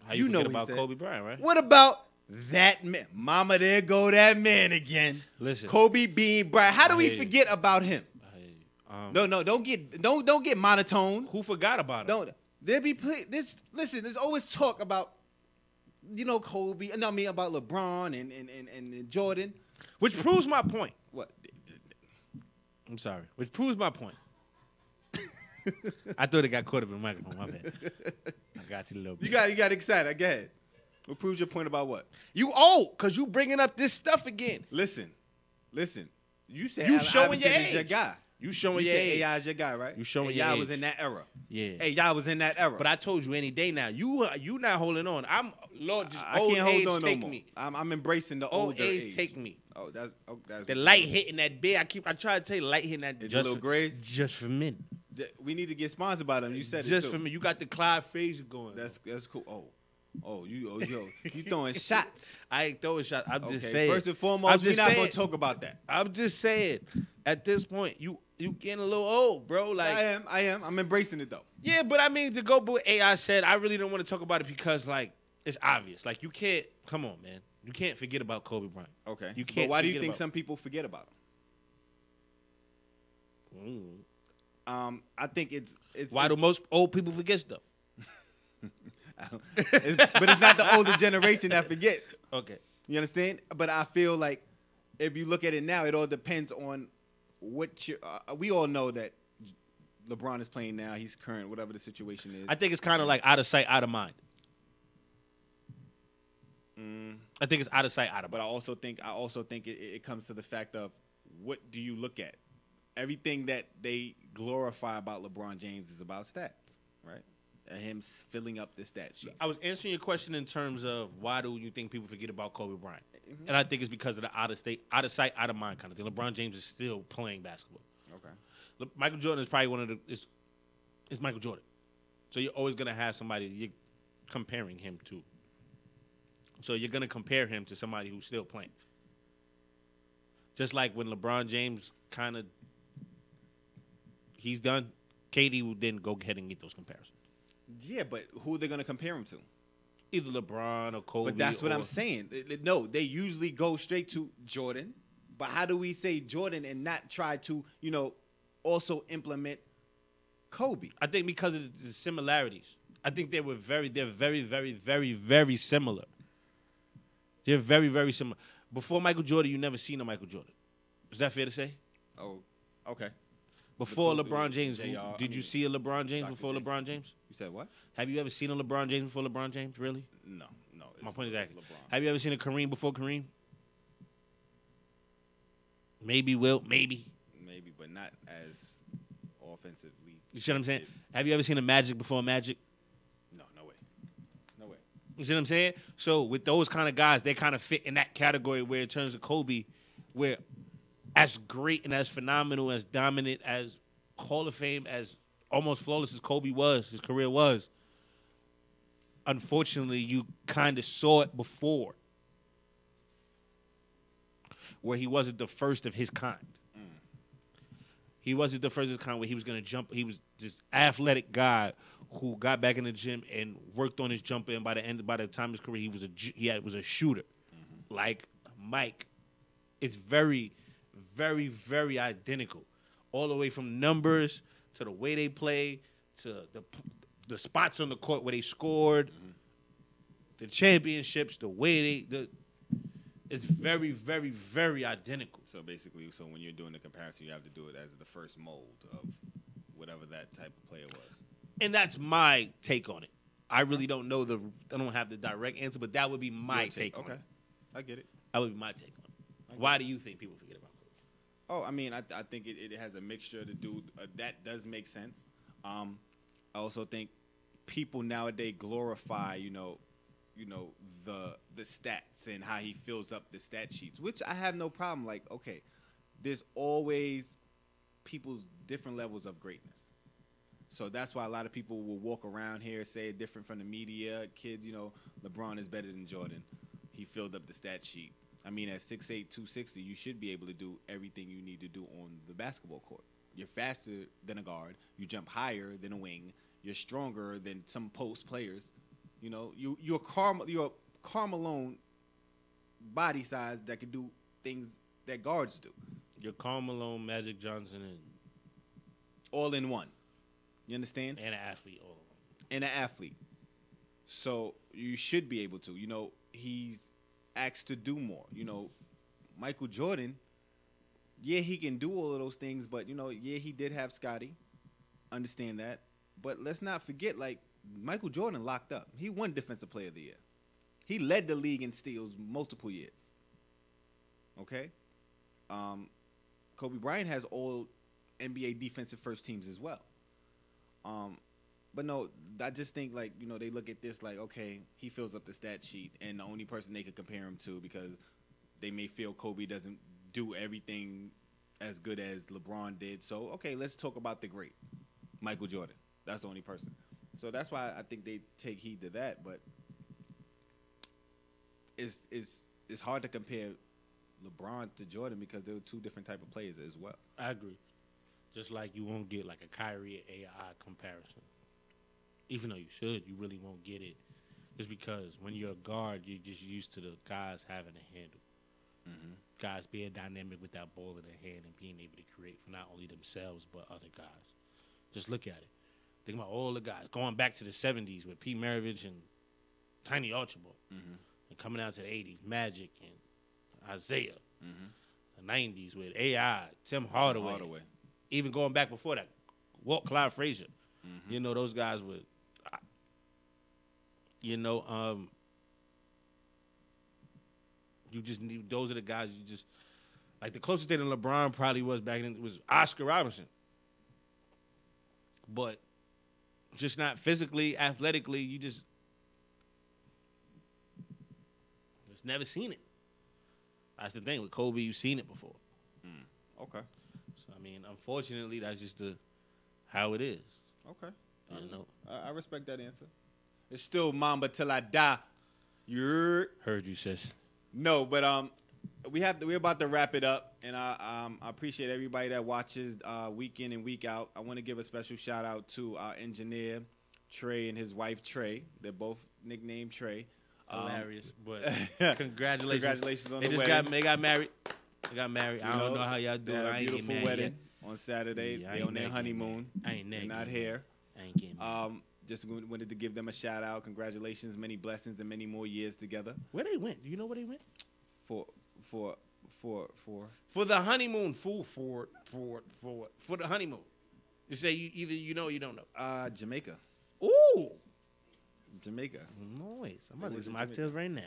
How you know what he about said. Kobe Bryant, right? What about that man? Mama, there go that man again. Listen. Kobe Bean Bryant. How do I we hear you. forget about him? No, don't get monotone. Who forgot about him? Don't there be listen, there's always talk about Kobe, about LeBron and Jordan. Which proves my point. What? I'm sorry. Which proves my point. I thought it got caught up in the microphone. My bad. I got you a little bit. You got excited. Go ahead. What proves your point about what? You old because you bringing up this stuff again. Listen. You said You Allen showing Iverson your is your age. guy. You showing You your said age. AI is your guy, right? You showing AI your was age. in that era. Yeah. AI was in that era. But I told you any day now. You not holding on. I'm Lord. Just I old can't age hold on no take more. me. I'm embracing the Old older age take me. Oh, that's The light hitting that bed. I try to tell you, light hitting that. Is it little grays? Just for men. We need to get sponsored by them. You said Just it too. for me. You got the Clyde Frazier going. That's cool. You throwing shots. I ain't throwing shots. I'm just Okay, saying. first and foremost, I'm we're just not saying. gonna talk about that. I'm just saying. At this point, you getting a little old, bro. Like I am. I'm embracing it though. yeah, but I mean to go. But AI said I really don't want to talk about it because like it's obvious. Like you can't. Come on, man. You can't forget about Kobe Bryant. Okay. You can't. But why do you forget think about- some people forget about him? I think it's Why do most old people forget stuff? but it's not the older generation that forgets. Okay. You understand? But I feel like if you look at it now, it all depends on what you. We all know that LeBron is playing now. He's current, whatever the situation is. I think it's kind of like out of sight, out of mind. I think it's out of sight, out of But mind. I also think it comes to the fact of what do you look at? Everything that they glorify about LeBron James is about stats, right? And him filling up the stat sheet. I was answering your question in terms of why do you think people forget about Kobe Bryant? And I think it's because of the out of sight, out of mind kind of thing. LeBron James is still playing basketball. Okay. Michael Jordan is probably one of the is Michael Jordan. So you're always gonna have somebody you're comparing him to. So you're gonna compare him to somebody who's still playing. Just like when LeBron James kind of he's done, KD will then go ahead and get those comparisons. Yeah, but who are they going to compare him to? Either LeBron or Kobe. But that's what or- I'm saying. No, they usually go straight to Jordan. But how do we say Jordan and not try to, also implement Kobe? I think because of the similarities. I think they're very, very, very, very similar. They're very, very similar. Before Michael Jordan, you never seen a Michael Jordan. Is that fair to say? Oh, okay. Before Kobe, LeBron James, JR, did you see a LeBron James Dr. before J. LeBron James? You said what? Have you ever seen a LeBron James before LeBron James? Really? No. My point is it's actually. LeBron. Have you ever seen a Kareem before Kareem? Maybe, Will. Maybe. Maybe, but not as offensively. You see what I'm saying? Have you ever seen a Magic before Magic? No way. No way. You see what I'm saying? So with those kind of guys, they kind of fit in that category where in terms of Kobe, where as great and as phenomenal, as dominant, as Hall of Fame, as almost flawless as Kobe was, his career was, unfortunately, you kind of saw it before where he wasn't the first of his kind. He wasn't the first of his kind where he was going to jump. He was this athletic guy who got back in the gym and worked on his jumper, and by the time of his career, he was a shooter. like Mike. It's very, very, very identical. All the way from numbers to the way they play to the spots on the court where they scored, the championships, the way it's very, very, very identical. So basically, when you're doing the comparison, you have to do it as the first mold of whatever that type of player was. And that's my take on it. I really don't know I don't have the direct answer, but that would be my take on it. I get it. That would be my take on it. Why do you think people forget about Kobe? Oh, I mean, I think it has a mixture to do. That does make sense. I also think people nowadays glorify, the stats and how he fills up the stat sheets, which I have no problem. Like, okay, there's always people's different levels of greatness. So that's why a lot of people will walk around here, say it different from the media. Kids, LeBron is better than Jordan. He filled up the stat sheet. I mean, at 6'8", 260, you should be able to do everything you need to do on the basketball court. You're faster than a guard. You jump higher than a wing. You're stronger than some post players. You're Carmelo body size that can do things that guards do. You're Carmelo, Magic Johnson, and all in one. You understand? And an athlete, all of them. And an athlete. So you should be able to. He's asked to do more. Michael Jordan, yeah, he can do all of those things, but, yeah, he did have Scottie. Understand that. But let's not forget, Michael Jordan locked up. He won Defensive Player of the Year. He led the league in steals multiple years. Okay? Kobe Bryant has all NBA defensive first teams as well. But no, I just think they look at this like, okay, he fills up the stat sheet, and the only person they could compare him to, because they may feel Kobe doesn't do everything as good as LeBron did. So, okay, let's talk about the great, Michael Jordan. That's the only person. So that's why I think they take heed to that. But it's hard to compare LeBron to Jordan because they're two different type of players as well. I agree. Just like you won't get like a Kyrie AI comparison. Even though you should, you really won't get it. Just because when you're a guard, you're just used to the guys having a handle. Mm-hmm. Guys being dynamic with that ball in their hand and being able to create for not only themselves but other guys. Just look at it. Think about all the guys. Going back to the 70s with Pete Maravich and Tiny Archibald. Mm-hmm. And coming out to the 80s, Magic and Isaiah. Mm-hmm. The 90s with AI, Tim Hardaway. Even going back before that, Walt Clyde Frazier. Mm-hmm. Those guys would, you just need, those are the guys you just, like the closest thing to LeBron probably was back then was Oscar Robertson. But just not physically, athletically, you just never seen it. That's the thing. With Kobe, you've seen it before. Okay. So, I mean, unfortunately, that's just how it is. Okay. I I respect that answer. It's still Mamba till I die. Heard you, sis. No, but we're about to wrap it up, and I appreciate everybody that watches week in and week out. I want to give a special shout out to our engineer Trey and his wife Trey. They're both nicknamed Trey. Hilarious, but congratulations! Congratulations on the wedding. They got married. They got married. I don't know how y'all do it. I ain't beautiful wedding on Saturday. Yeah, they on their honeymoon. I ain't They're not here. I ain't getting married. Just wanted to give them a shout out. Congratulations, many blessings, and many more years together. Where they went? Do you know where they went? For the honeymoon. For the honeymoon. You say either you know or you don't know. Jamaica. Ooh. Jamaica. Noise. I'm about to get some oxtails right now.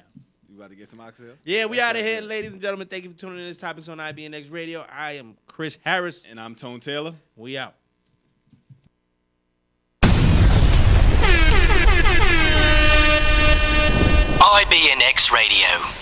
You about to get some oxtails? Yeah, we out of here, ladies and gentlemen. Thank you for tuning in to this Topics on IBNX Radio. I am Chris Harris. And I'm Tone Taylor. We out. IBNX Radio.